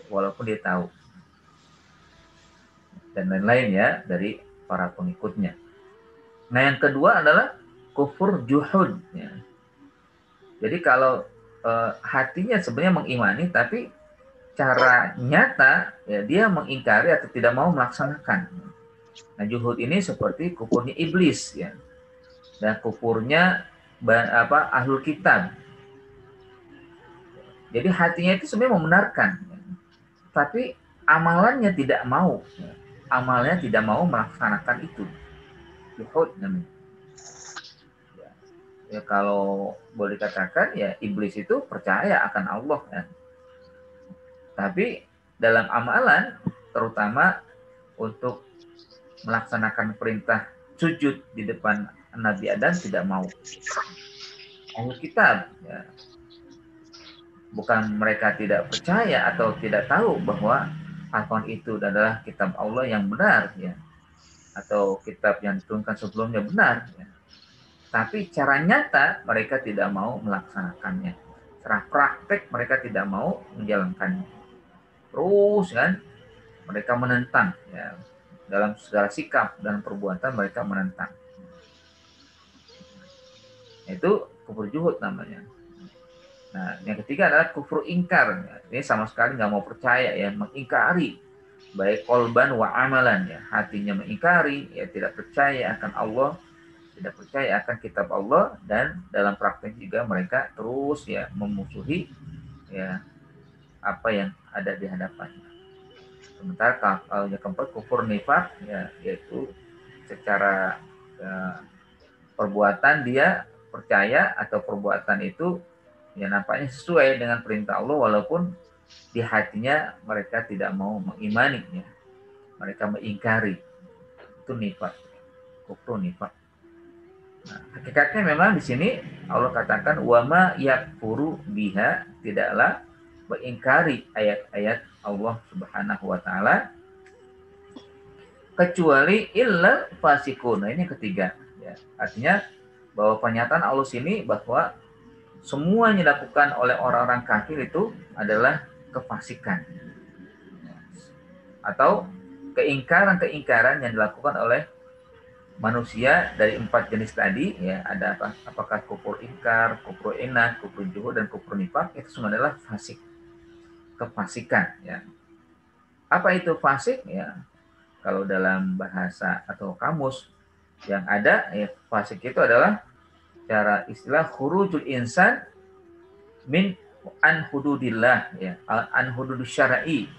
[SPEAKER 1] Walaupun dia tahu dan lain-lain ya dari para pengikutnya. Nah yang kedua adalah kufur juhud, ya. Jadi kalau hatinya sebenarnya mengimani, tapi cara nyata ya dia mengingkari atau tidak mau melaksanakan. Nah juhud ini seperti kufurnya iblis ya, dan kufurnya ahlul kitab. Jadi hatinya itu sebenarnya membenarkan, ya. Tapi amalannya tidak mau, ya. Amalnya tidak mau melaksanakan itu. juhud namanya. Ya, kalau boleh dikatakan ya iblis itu percaya akan Allah kan. Tapi dalam amalan terutama untuk melaksanakan perintah sujud di depan Nabi Adam tidak mau. Ahlul kitab ya, bukan mereka tidak percaya atau tidak tahu bahwa Al-Quran itu adalah kitab Allah yang benar ya, atau kitab yang diturunkan sebelumnya benar ya. Tapi cara nyata mereka tidak mau melaksanakannya. Secara praktek mereka tidak mau menjalankannya. Terus kan mereka menentang ya, dalam segala sikap dan perbuatan mereka menentang. Itu kufur juhud namanya. Nah, yang ketiga adalah kufur ingkar. Ini sama sekali nggak mau percaya ya, mengingkari baik kolban wa amalan ya, hatinya mengingkari ya, tidak percaya akan Allah, tidak percaya akan kitab Allah, dan dalam praktek juga mereka terus ya memusuhi ya apa yang ada di hadapannya. Sementara kalau yang keempat kufur nifak ya, yaitu secara perbuatan dia percaya atau perbuatan itu ya nampaknya sesuai dengan perintah Allah walaupun di hatinya mereka tidak mau mengimaninya, mereka mengingkari. Itu nifak, kufur nifak. Nah, hakikatnya memang di sini Allah katakan wama yakfuru biha, tidaklah mengingkari ayat-ayat Allah Subhanahu wa taala kecuali illa fasikun. Nah, ini ketiga ya. Artinya bahwa pernyataan Allah sini bahwa semua yang dilakukan oleh orang-orang kafir itu adalah kefasikan atau keingkaran-keingkaran yang dilakukan oleh manusia dari 4 jenis tadi ya. Ada apa? Apakah kufur ingkar, kufur inad, kufur juhud, dan kufur nifak, itu semua adalah fasik, kefasikan ya. Apa itu fasik ya? Kalau dalam bahasa atau kamus yang ada ya, fasik itu adalah cara istilah khurujul insan min an hududillah ya, an hududus syar'i.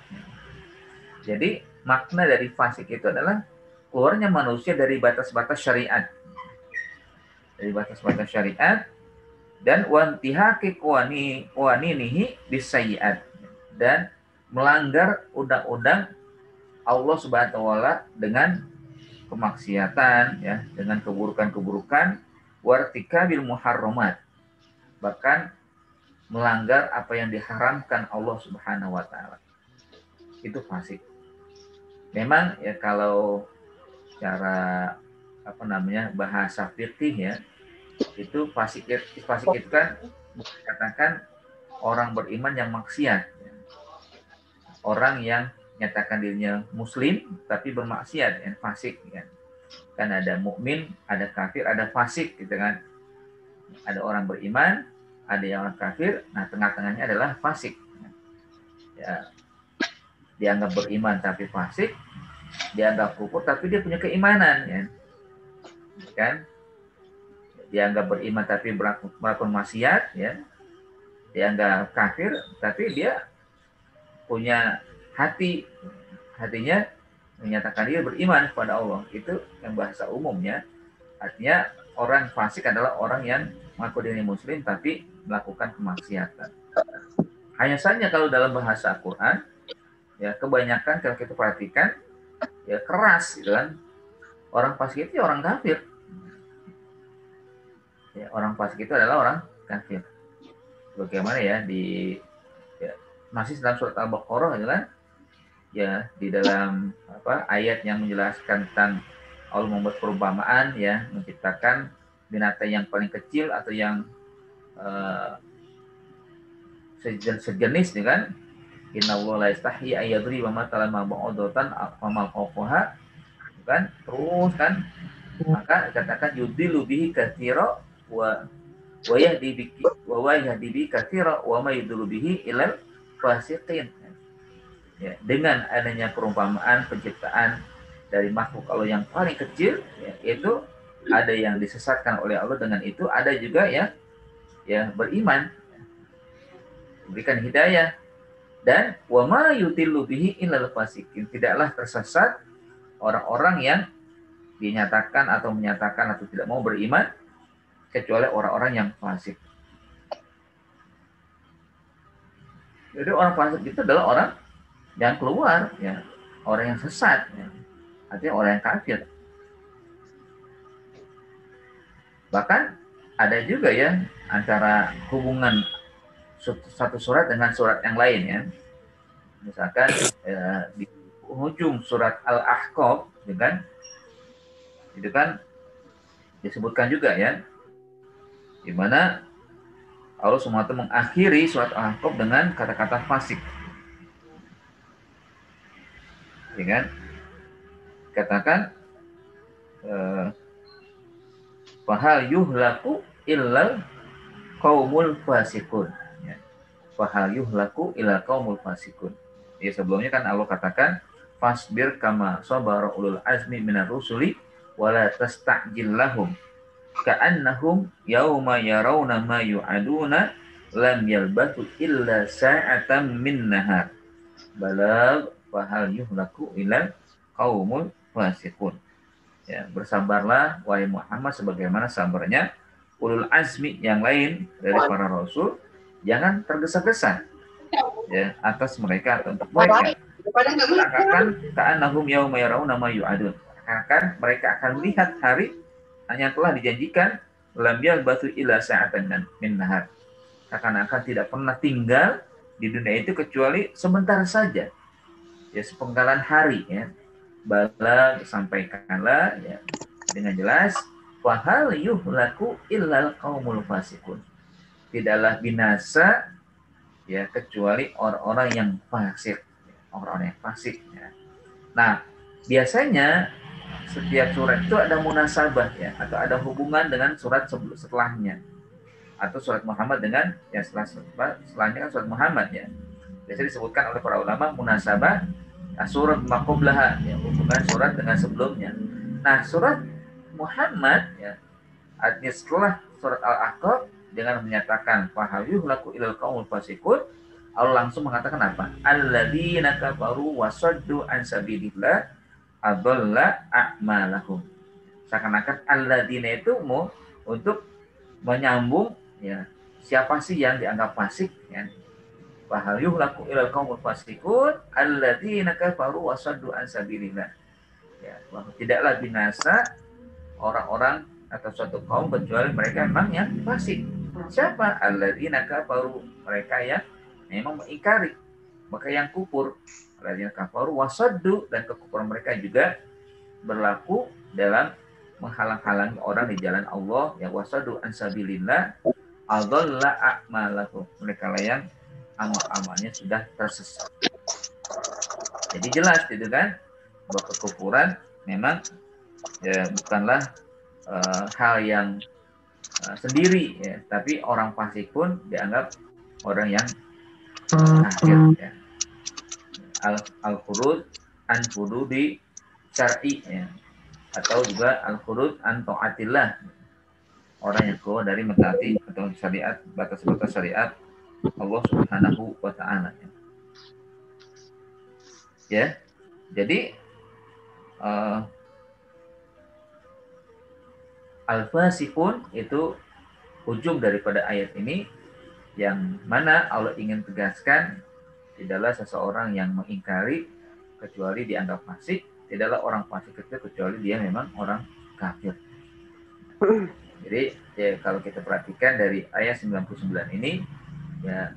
[SPEAKER 1] Jadi makna dari fasik itu adalah keluarnya manusia dari batas-batas syariat. Dari batas-batas syariat dan wantihaki qawanihi bisayyi'at, dan melanggar undang-undang Allah Subhanahu wa taala dengan kemaksiatan ya, dengan keburukan-keburukan, wartikabil muharramat, bahkan melanggar apa yang diharamkan Allah Subhanahu wa taala. Itu fasik. Memang ya kalau cara apa namanya bahasa fikih ya, itu fasik itu kan dikatakan orang beriman yang maksiat ya. Orang yang nyatakan dirinya muslim tapi bermaksiat ya, fasik ya. Kan ada mukmin, ada kafir, ada fasik gitu kan. Ada orang beriman, ada yang orang kafir, nah tengah-tengahnya adalah fasik. Ya, dianggap beriman tapi fasik, dianggap kufur tapi dia punya keimanan ya. Kan? Dianggap beriman tapi melakukan maksiat ya. Dianggap kafir tapi dia punya hatinya menyatakan dia beriman kepada Allah. Itu yang bahasa umumnya. Artinya orang fasik adalah orang yang mengaku diri muslim tapi melakukan kemaksiatan. Hanya saja kalau dalam bahasa Al-Quran ya kebanyakan kalau kita perhatikan ya keras gitu kan. Orang fasik itu ya orang kafir. Ya, orang fasik itu adalah orang kafir. Bagaimana ya masih dalam surat Al-Baqarah gitu kan? Ya di dalam ayat yang menjelaskan tentang Allah membuat perumpamaan ya, menciptakan binatang yang paling kecil atau yang sejenis nih kan, inna Allah la yastahi ayadri wa matala ma ba'udatan amal khawfuha kan, terus kan maka dikatakan yudilu bihi katsira wa yahdi bihi katsira wa ma yudilu bihi ilal fasiqin. Ya, dengan adanya perumpamaan penciptaan dari makhluk Allah yang paling kecil ya, itu ada yang disesatkan oleh Allah dengan itu, ada juga ya beriman, berikan hidayah, dan wa ma yutillu bihi illal fasiqin, tidaklah tersesat orang-orang yang dinyatakan atau menyatakan atau tidak mau beriman kecuali orang-orang yang fasik. Jadi orang fasik itu adalah orang yang keluar, ya, orang yang sesat, ya. Artinya orang yang kafir. Bahkan ada juga ya antara hubungan satu surat dengan surat yang lain ya. Misalkan di ujung surat Al-Ahqaf, itu kan disebutkan juga ya, di mana Allah SWT mengakhiri surat Al-Ahqaf dengan kata-kata fasik. Ya kan? Katakan fahal yuhlaku illal qaumul fasikun. Ya. Fahal yuhlaku illal qaumul fasikun. Ya, sebelumnya kan Allah katakan fasbir kama sabara ulul azmi minar rusuli wala tasta'jil lahum ka'annahum yauma yarawna ma yu'aduna lam yalbathu illa sa'atan min nahar balagh fahal yuhlaku illal qaumul fasikun. Ya, bersabarlah wahai Muhammad sebagaimana sabarnya ulul azmi yang lain dari para rasul, jangan tergesa-gesa ya atas mereka atau untuk mereka. Katakan ka'annahum yauma yarawna ma yu'adun. Akan mereka akan melihat hari yang telah dijanjikan lam yalbathu illa sa'atan min nahar. Akan tidak pernah tinggal di dunia itu kecuali sebentar saja. Ya, sepenggalan hari ya. Bala sampaikanlah ya dengan jelas wahal yuhlaku illal qaumul fasikun. Tidaklah binasa ya kecuali orang-orang yang fasik, orang-orang yang fasik ya. Nah, biasanya setiap surat itu ada munasabah ya atau ada hubungan dengan surat setelahnya atau surat Muhammad dengan ya setelahnya kan surat Muhammad ya. Biasanya disebutkan oleh para ulama munasabah surat maqoblaha ya, hubungan surat dengan sebelumnya. Nah, surat Muhammad ya artinya setelah surat Al-Ahqaf dengan menyatakan fahal yuhlaku ilal qaumul fasikun, Allah langsung mengatakan apa? Alladzina kafaru wasaddu an sabilillah adalla a'malahum. Seakan-akan alladzina itu mau untuk menyambung ya siapa sih yang dianggap fasik ya. Fahal yuhlaku ilal qaumul fasikun alladzina kafaru wasaddu an sabilillah. Ya, tidaklah binasa orang-orang atau suatu kaum kecuali mereka memang yang fasik. Siapa? Alladzina kafaru, mereka yang memang mengingkari, maka yang kufur. Alladzina kafaru wasaddu, dan kekufuran mereka juga berlaku dalam menghalang-halangi orang di jalan Allah yang wasaddu an sabilillah adalla a'malahum. Mereka lah yang amal-amalnya sudah tersesat. Jadi jelas gitu kan bahwa kekufuran memang ya bukanlah hal yang sendiri ya, tapi orang fasik pun dianggap orang yang kafir ya. Al-khurud an hududi syar'i ya, atau juga al-khurud an ta'atillah, orang yang keluar dari mentaati atau syariat, batas-batas syariat Allah Subhanahu wa ta'ala ya. Jadi al-fasikun itu ujung daripada ayat ini, yang mana Allah ingin tegaskan tidaklah seseorang yang mengingkari kecuali dianggap fasik, tidaklah orang fasik itu kecuali dia memang orang kafir. Jadi ya, kalau kita perhatikan dari ayat 99 ini ya,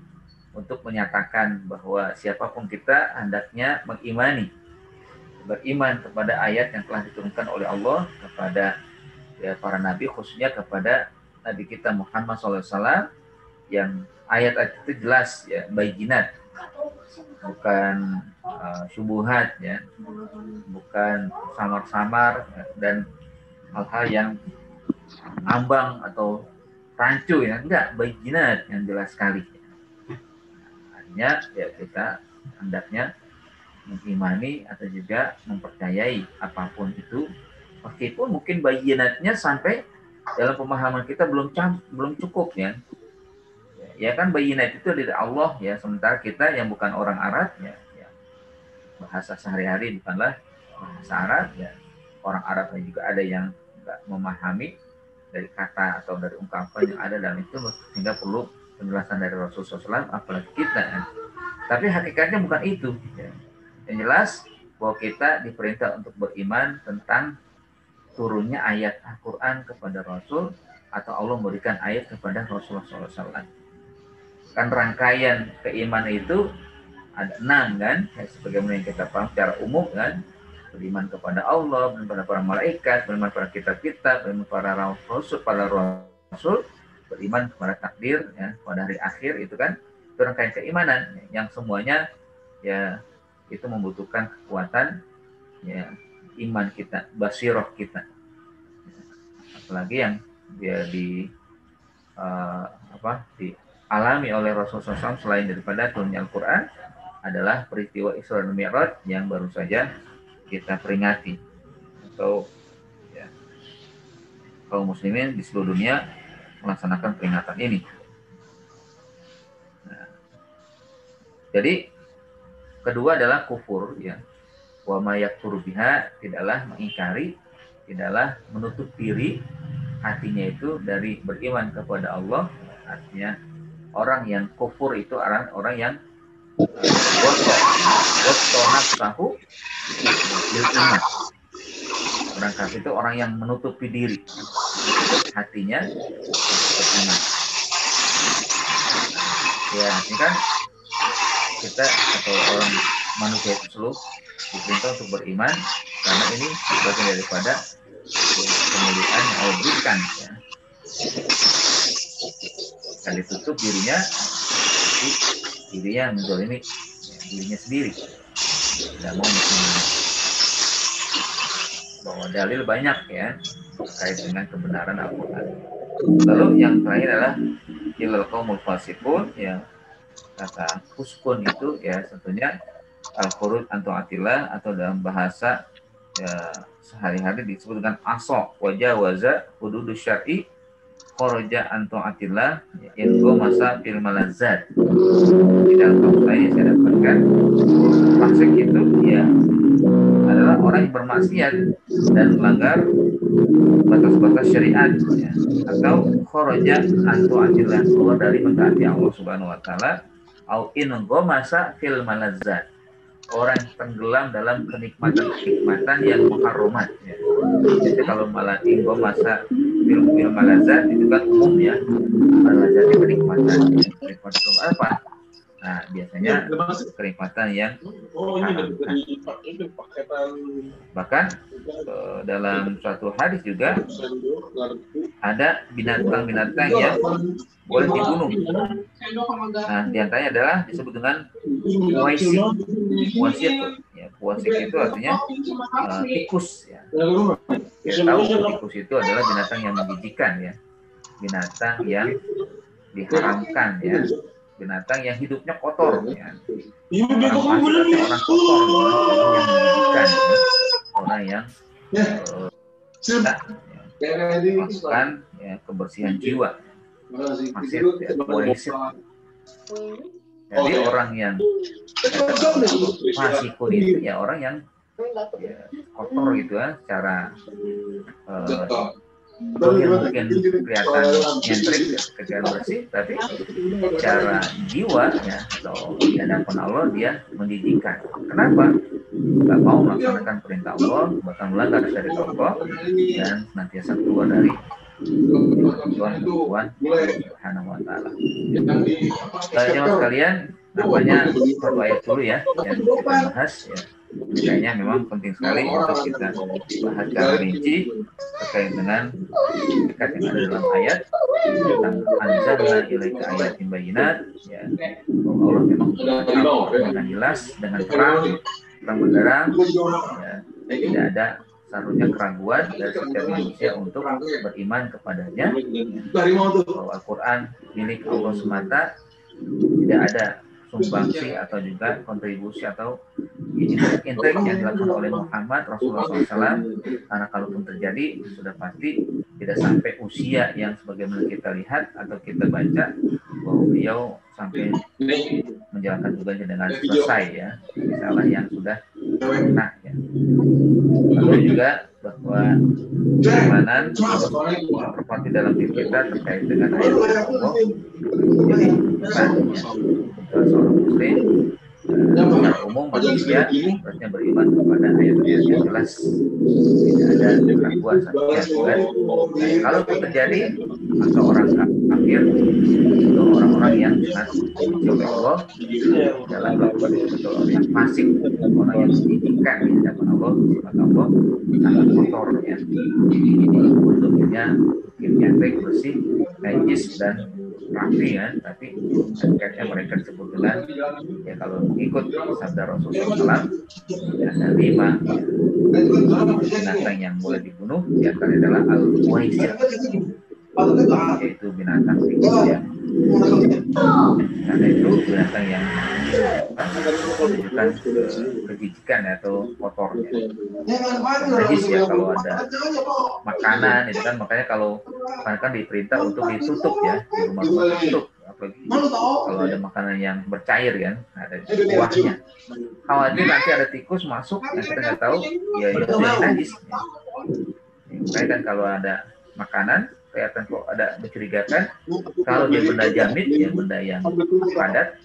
[SPEAKER 1] untuk menyatakan bahwa siapapun kita hendaknya beriman kepada ayat yang telah diturunkan oleh Allah kepada ya, para nabi, khususnya kepada Nabi kita Muhammad SAW, yang ayat-ayat itu jelas ya, bayinat, bukan syubuhat ya, bukan samar-samar ya, dan hal-hal yang ngambang atau rancu ya, enggak, bayinat yang jelas sekali. Artinya ya kita hendaknya mengimani atau juga mempercayai apapun itu, meskipun mungkin bayinatnya sampai dalam pemahaman kita belum cukup ya. Ya kan bayinat itu dari Allah ya, sementara kita yang bukan orang Arab ya bahasa sehari-hari bukanlah bahasa Arab ya, orang Arab juga ada yang nggak memahami dari kata atau dari ungkapan yang ada dalam itu, sehingga perlu penjelasan dari Rasulullah SAW, apalagi kita ya. Tapi hakikatnya bukan itu ya. Yang jelas bahwa kita diperintah untuk beriman tentang turunnya ayat Al-Quran kepada Rasul, atau Allah memberikan ayat kepada Rasulullah SAW. Kan rangkaian keimanan itu ada 6 kan, ya, sebagaimana yang kita paham secara umum kan, beriman kepada Allah, beriman kepada para malaikat, beriman kepada kitab-kitab, beriman kepada rasul, beriman kepada takdir, ya, pada hari akhir, itu kan itu rangkaian keimanan yang semuanya ya itu membutuhkan kekuatan ya iman kita, basiroh kita. Apalagi yang dia dialami oleh Rasulullah SAW selain daripada turunnya Al-Quran adalah peristiwa Isra dan Mi'raj yang baru saja kita peringati, atau ya, kaum muslimin di seluruh dunia melaksanakan peringatan ini. Nah, jadi kedua adalah kufur ya. Wa ma yakfur biha, tidaklah mengingkari, tidaklah menutup diri hatinya itu dari beriman kepada Allah. Artinya orang yang kufur itu orang yang woto nafsahu bil iman. Orang kafir itu orang yang menutupi diri hatinya beriman. Ya, ini kan kita atau orang manusia itu selalu diperintah untuk beriman, karena ini bagian daripada kemuliaan yang Allah berikan ya. Dan ditutup dirinya menzalimi ya, dirinya sendiri, tidak mau muslimin. Bahwa dalil banyak ya terkait dengan kebenaran Al-Quran. Lalu yang terakhir adalah ilal qaumul fasiqun ya. Kata fuskun itu ya tentunya al-khuruj an ta'atillah, atau dalam bahasa ya, sehari-hari disebut dengan aso wajawaza hududus syar'i kharaja an ta'atillah ingo masa fil malazat. Di dalam kamus lain yang saya dapatkan, fasik itu ya adalah orang yang bermaksiat dan melanggar batas-batas syariat ya, atau kharaja an ta'atillah, keluar dari mentaati Allah Subhanahu wa taala, au ingo masa fil malazat, orang tenggelam dalam kenikmatan yang muharramat ya. Jadi kalau malah inggo masa film malazat itu kan umum ya, malazat itu kenikmatan apa? Nah biasanya kenikmatan yang diharamkan. Bahkan dalam suatu hadis juga ada binatang-binatang yang boleh dibunuh. Nah, diantaranya adalah disebut dengan puasik. Puasik ya, puasik itu artinya tikus ya. Kita tahu tikus itu adalah binatang yang menjijikan ya, binatang yang diharamkan ya, binatang yang hidupnya kotor ya. Orang kotor, orang yang menjijikan ya. Orang yang tidak ya, melakukan ya, kebersihan jiwa. Masih ya, jadi orang yang fasikun itu ya orang yang ya, kotor gitu ya, secara mungkin kelihatan nyentrik ya, kerjaan bersih, tapi secara jiwa ya atau di hadapan Allah dia menjijikkan. Kenapa? Gak mau melaksanakan perintah Allah, bahkan melanggar syariat Allah, dan senantiasa keluar dari tujuan Subhanahu wa taala. Jemaah sekalian, namanya satu ayat dulu ya yang kita bahas ya. Kayaknya memang penting sekali untuk kita bahas secara rinci terkait dengan dekat yang ada dalam ayat tentang anzalna ilaika ayatin bayyinat ya. Allah memang dengan jelas, dengan terang benderang ya, tidak ada seharusnya keraguan dari setiap manusia untuk beriman kepadanya. Bahwa Al-Quran milik Allah semata, tidak ada sumbangsi atau juga kontribusi atau intrik yang dilakukan oleh Muhammad Rasulullah SAW, karena kalaupun terjadi sudah pasti tidak sampai usia yang sebagaimana kita lihat atau kita baca bahwa beliau sampai menjalankan tugasnya dengan selesai ya, misalnya yang sudah pernah ya. Lalu juga bahwa keimanan terpati dalam diri kita terkait dengan ayat Allah. Jadi kita seorang muslim secara umum manusia harusnya beriman kepada ayat-ayat yang jelas, tidak ada keraguan satupun, kan? Nah, kalau itu terjadi, maka orang kafir itu orang-orang yang sangat dibenci oleh Allah, dalam melakukan betul orang yang fasik, orang yang menjijikkan di hadapan Allah, maka Allah sangat kotor, ya. Bentuknya nyatrik, bersih, najis dan rafi, ya. Tapi hakikatnya mereka disebut dengan, ya, kalau mengikut sabda Rasulullah SAW, ada 5 binatang yang boleh dibunuh. Di antara adalah al-waisir, yaitu binatang tikus, ya. Karena itu binatang yang menunjukkan kejijikan atau kotornya. Najis, ya, kalau ada makanan itu kan, makanya kalau kan diperintah untuk ditutup, ya, di rumah-rumah ditutup. Apalagi kalau ada makanan yang bercair, kan, ada kuahnya, khawatir nanti ada tikus masuk yang kita nggak tahu, ya itu jadi najis, ya. Makanya kan kalau ada makanan kelihatan kok ada mencurigakan, kalau dia benda jamit, ya, benda yang padat,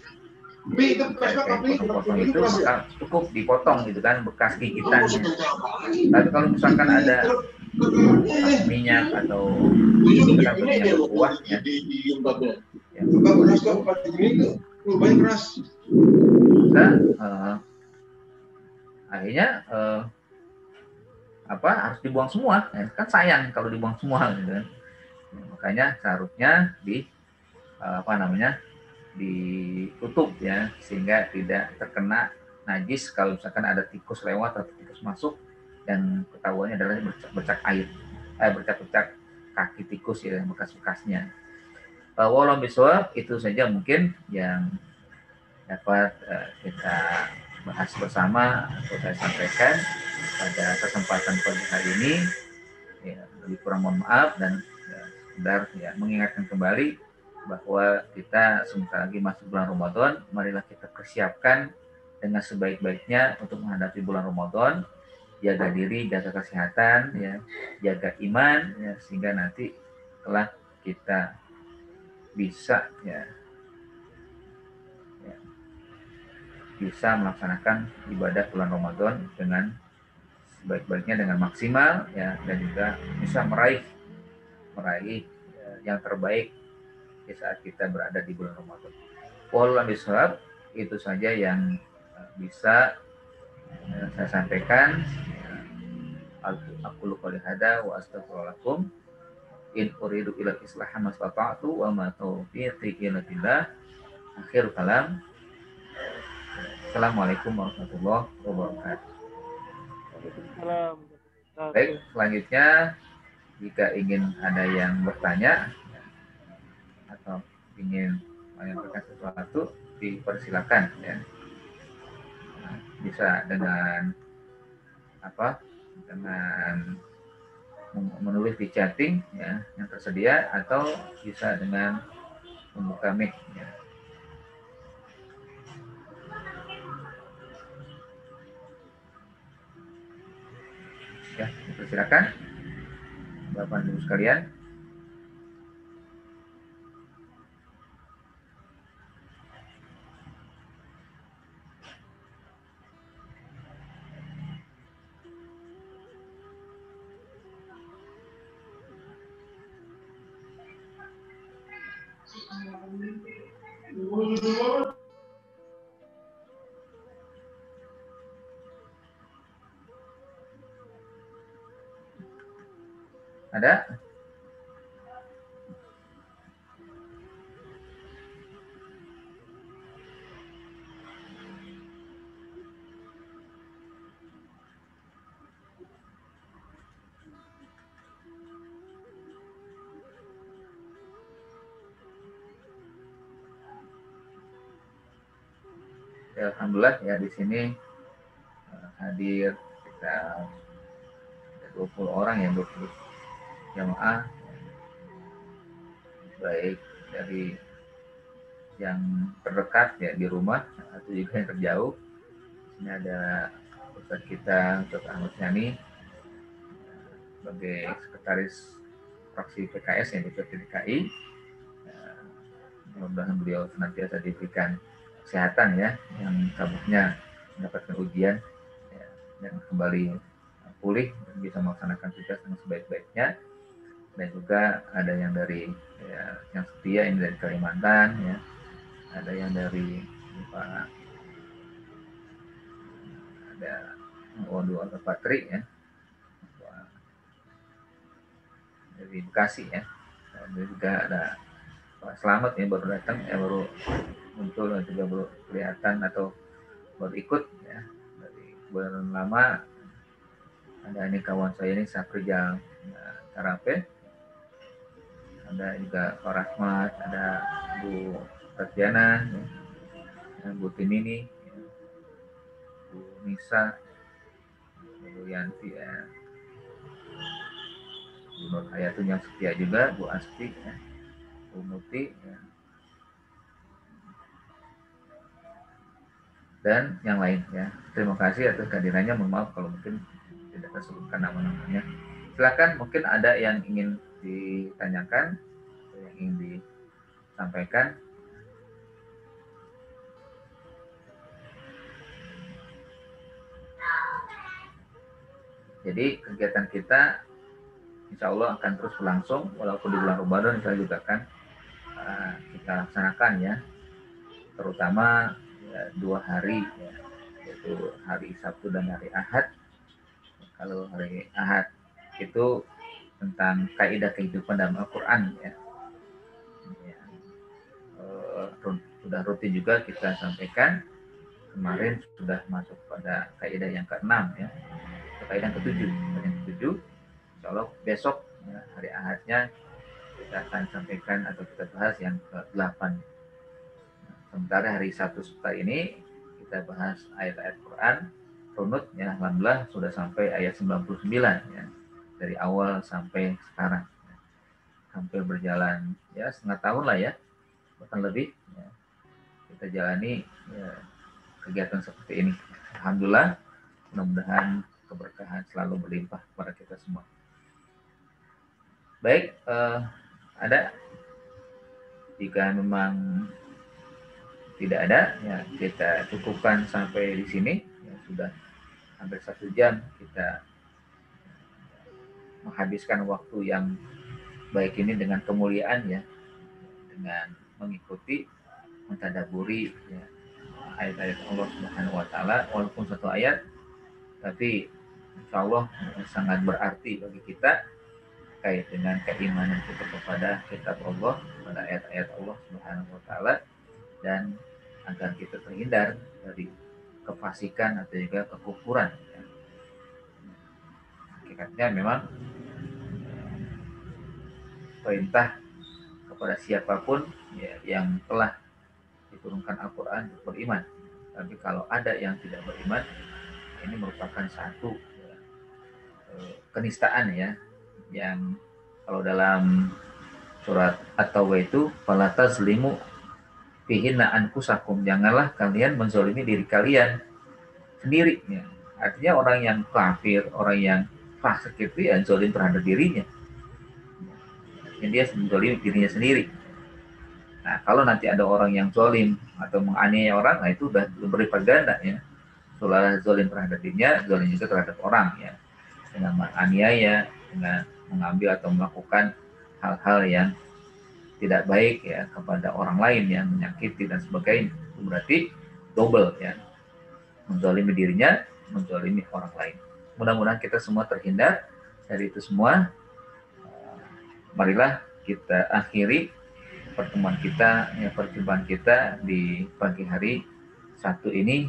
[SPEAKER 1] kayak potong-potong itu, maka cukup dipotong gitu kan, bekas gigitannya. Tapi kalau misalkan ada minyak atau minyak berkuah, ya, akhirnya harus dibuang semua, ya. Kan sayang kalau dibuang semua, gitu kan. Ya, makanya seharusnya ditutup, ya, sehingga tidak terkena najis. Kalau misalkan ada tikus lewat atau tikus masuk dan ketahuannya adalah bercak-bercak kaki tikus, ya, bekas-bekasnya. Walau bisawab, itu saja mungkin yang dapat kita bahas bersama atau saya sampaikan pada kesempatan pagi hari ini. Ya, lebih kurang mohon maaf, dan sekedar, ya, mengingatkan kembali bahwa kita sebentar lagi masuk bulan Ramadan. Marilah kita persiapkan dengan sebaik-baiknya untuk menghadapi bulan Ramadan. Jaga diri, jaga kesehatan, ya, jaga iman, ya, sehingga nanti setelah kita bisa, ya, bisa melaksanakan ibadah bulan Ramadan dengan sebaik-baiknya, dengan maksimal, ya, dan juga bisa meraih yang terbaik di saat kita berada di bulan Ramadan. Wallahu a'lam, itu saja yang bisa saya sampaikan. Aku qouli hada wa astaghfirullahaladzim. In uridu ila islaha mastata'tu wa ma taufiqi illa billah. Akhir kalam. Assalamualaikum warahmatullahi wabarakatuh. Baik, selanjutnya jika ingin ada yang bertanya atau ingin menyampaikan sesuatu, dipersilakan, ya. Bisa dengan dengan menulis di chatting, ya, yang tersedia, atau bisa dengan membuka mic, ya. Ya, dipersilakan Bapak Ibu sekalian. Ada? Ya, alhamdulillah, ya, di sini hadir kita 20 orang, ya, 20 jamaah, baik dari yang terdekat, ya, di rumah, atau juga yang terjauh. Ini ada Ustaz kita, Ustaz Ahmad Yani, sebagai sekretaris fraksi PKS yang DPRD DKI. Mudah-mudahan beliau senantiasa diberikan kesehatan ya, yang kabarnya mendapatkan ujian ya, dan kembali pulih dan bisa melaksanakan tugas dengan sebaik-baiknya. Dan juga ada yang dari ya, yang setia ini dari Kalimantan ya, ada yang dari Pak, ada ada Patri ya, dari Bekasi ya, dan juga ada Pak Selamat ya, baru datang ya, baru muncul dan juga baru kelihatan atau baru ikut ya dari bulan lama. Ada ini kawan saya ini Saprijal Tarape, ada juga Pak Rahmat, ada Bu Tatiana ya, Bu Tinini ya, Bu Nisa, Bu Yanti ya, Bu Nur Hayatun yang setia juga, Bu Asti ya, Bu Muti ya, dan yang lain ya. Terima kasih atas kehadirannya. Mohon maaf kalau mungkin tidak tersebutkan nama-namanya. Silakan, mungkin ada yang ingin ditanyakan, yang ingin disampaikan. Jadi kegiatan kita insya Allah akan terus berlangsung walaupun di bulan Ramadan kita juga akan kita laksanakan ya, terutama ya, 2 hari ya, yaitu hari Sabtu dan hari Ahad. Kalau hari Ahad itu tentang kaidah kehidupan dalam Al-Quran ya. Sudah rutin juga kita sampaikan. Kemarin sudah masuk pada kaidah yang ke-6 ya, kaidah yang ke-7. Insya Allah besok ya, hari Ahadnya kita akan sampaikan atau kita bahas yang ke-8. Sementara hari Sabtu setelah ini kita bahas ayat-ayat Quran runut ya, alhamdulillah sudah sampai ayat 99 ya, dari awal sampai sekarang. Hampir berjalan ya setengah tahun lah ya, bahkan lebih ya, kita jalani ya, kegiatan seperti ini. Alhamdulillah, mudah-mudahan keberkahan selalu berlimpah kepada kita semua. Baik, ada? Jika memang tidak ada, ya kita cukupkan sampai di sini. Ya, sudah hampir 1 jam kita menghabiskan waktu yang baik ini dengan kemuliaan ya, dengan mengikuti, mentadaburi ya, ayat-ayat Allah Subhanahu wa taala, walaupun satu ayat tapi insya Allah sangat berarti bagi kita terkait dengan keimanan kita kepada kitab Allah, kepada ayat-ayat Allah Subhanahu wa taala, dan agar kita terhindar dari kefasikan atau juga kekufuran. Hakikatnya memang perintah kepada siapapun ya, yang telah diturunkan Al-Quran beriman. Tapi kalau ada yang tidak beriman, ini merupakan satu ya, kenistaan ya, yang kalau dalam surat At-Taubah itu fala tazlimu fihinna anfusakum, janganlah kalian menzalimi diri kalian sendiri ya. Artinya orang yang kafir, orang yang fasik itu ya zalim terhadap dirinya. Dan dia menzalimi dirinya sendiri. Nah, kalau nanti ada orang yang zalim atau menganiaya orang, nah itu udah berlipat ganda ya. Selain zalim terhadap dirinya, zalim juga terhadap orang ya. Dengan menganiaya, dengan mengambil atau melakukan hal-hal yang tidak baik ya kepada orang lain yang menyakiti dan sebagainya. Itu berarti double ya. Menzalimi dirinya, menzalimi orang lain. Mudah-mudahan kita semua terhindar dari itu semua. Marilah kita akhiri pertemuan kita, ya, perjumpaan kita di pagi hari Sabtu ini,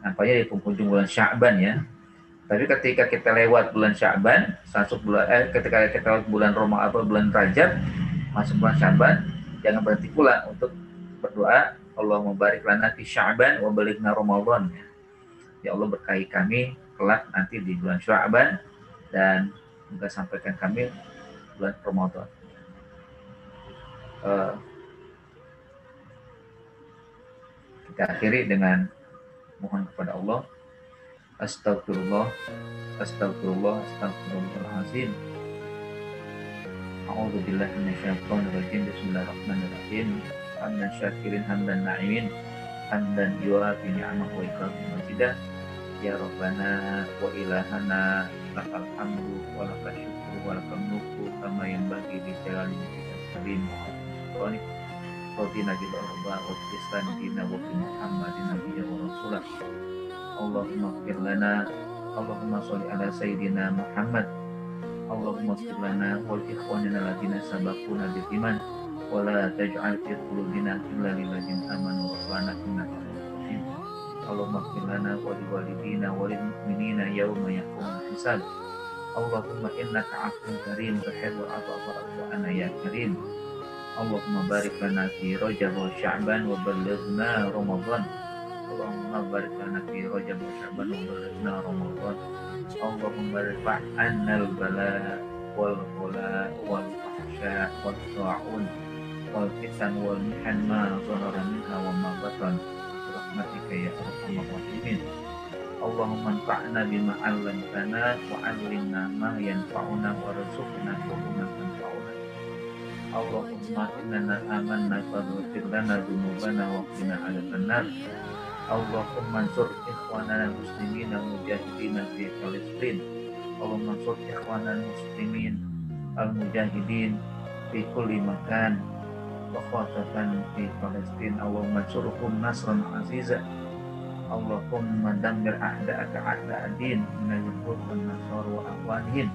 [SPEAKER 1] nampaknya di penghujung bulan Sya'ban ya. Tapi ketika kita lewat bulan Sya'ban, ketika kita lewat bulan Ramadan, bulan Rajab, masuk bulan Sya'ban, jangan berhenti pula untuk berdoa, Allahumma barik lana fi Sya'ban wa balighna Ramadan. Ya Allah, berkahi kami kelak nanti di bulan Sya'ban dan juga sampaikan kami bulan Ramadan. Kita akhiri dengan mohon kepada Allah Astagfirullah, astagfirullah, astagfirullahalazim. A'udzu billahi minasyaitonir rajim. Bismillahirrahmanirrahim. Hamdan syakirin hamdan na'imin, hamdan yuafi ni'amahu wa ikramin mazidah. Ya Rabbana wa ilahana lakal hamdu wa lakal syukru wa lakal mulku kama yanbaghi li jalali wajhikal karim wa sultanik. Rabbina bil arba wa islam dina wa bi Muhammadin nabiyya wa rasulah. Allahumma ighfir lana, Allahumma sholli ala sayyidina Muhammad. Allahumma ighfir lana wal ikhwanina alladziina sabaquna bil iman wa la taj'al fi qulubina ghillan lil ladzina amanu rabbana innaka ra'ufur rahim. Allahumma ighfir lana wa liwalidina wa lil mu'minina yawma yaqumul hisab. Allahumma innaka 'afuwwun karim tuhibbul 'afwa fa'fu 'anna ya karim. Allahumma barik lana fi Rajab wa Sya'ban wa ballighna Ramadan. Allahumma barik lana fi Rajab wa Sya'ban wa ballighna Ramadan. Allahumma irfa' 'annal bala wal ghala wal fahsya wal ta'un wal fitan wal mihan ma zahara minha wa ma batan rahmatika ya arhamar rahimin. Allahumma anfa'na bima 'allamtana wa 'allimna ma yanfa'una warzuqna ilman yanfa'una. Allahumma inna amanna faghfir lana dzunubana wa qina 'adzabannar. Allahumma ansur ikhwanana muslimina mujahidina fi Palestin. Allahumma ansur ikhwanana muslimin al-mujahidin fi kulli makan wa khasatan fi Palestin. Allahumma ansurhum nasran aziza. Allahumma dammir a'da'aka a'da'ad-din minal yahud wan nasara wa akhwanihim.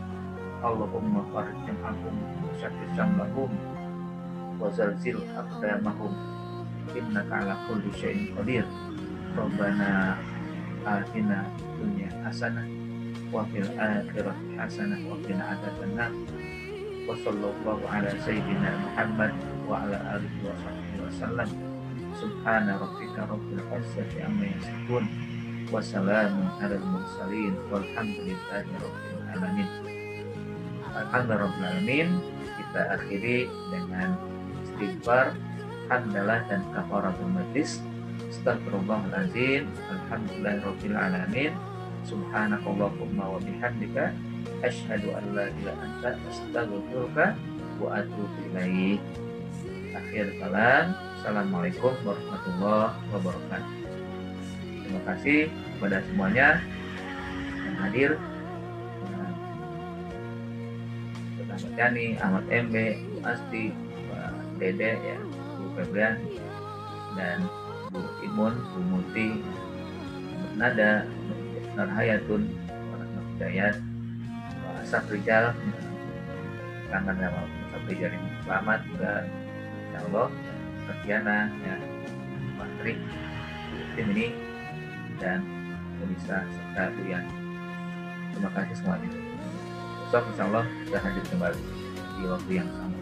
[SPEAKER 1] Allahumma farij jam'ahum wa shaqqi shamlahum wa zalzil aqdamahum innaka ala kulli syai'in qadir. Rabbana atina fid dunya hasanah wa fil akhirati hasanah wa qina adzabannar. Wa sallallahu ala sayyidina Muhammad wa ala alihi wa sahbihi wasallam. Subhana rabbika rabbil izzati amma yasifun wa salamun alal mursalin walhamdulillahi rabbil alamin. Alhamdulillah alamin. Kita akhiri dengan istighfar, hamdalah dan kafaratul majlis. Astagfirullahaladzim. Alhamdulillahirabbil alamin. Subhanakallahumma wa bihamdika asyhadu an la ilaha illa anta astaghfiruka wa atubu ilaik. Akhir kalam. Assalamualaikum warahmatullahi wabarakatuh. Terima kasih kepada semuanya yang hadir. Ahmad Yani, Ahmad MB, Bu Asti, Pak Dede, ya, Bu Febrian, dan Bu Imun, Bu Muti, Ahmad Nada, Nur Hayatun, Pak Hidayat, Pak Safrijal, kangen sama Pak Safrijal ini selamat juga, insya Allah, Tatiana, ya, Pak Tri, tim ini, dan Melisa serta Bu Yan. Terima kasih semuanya. Besok insya Allah kita hadir kembali di waktu yang sama.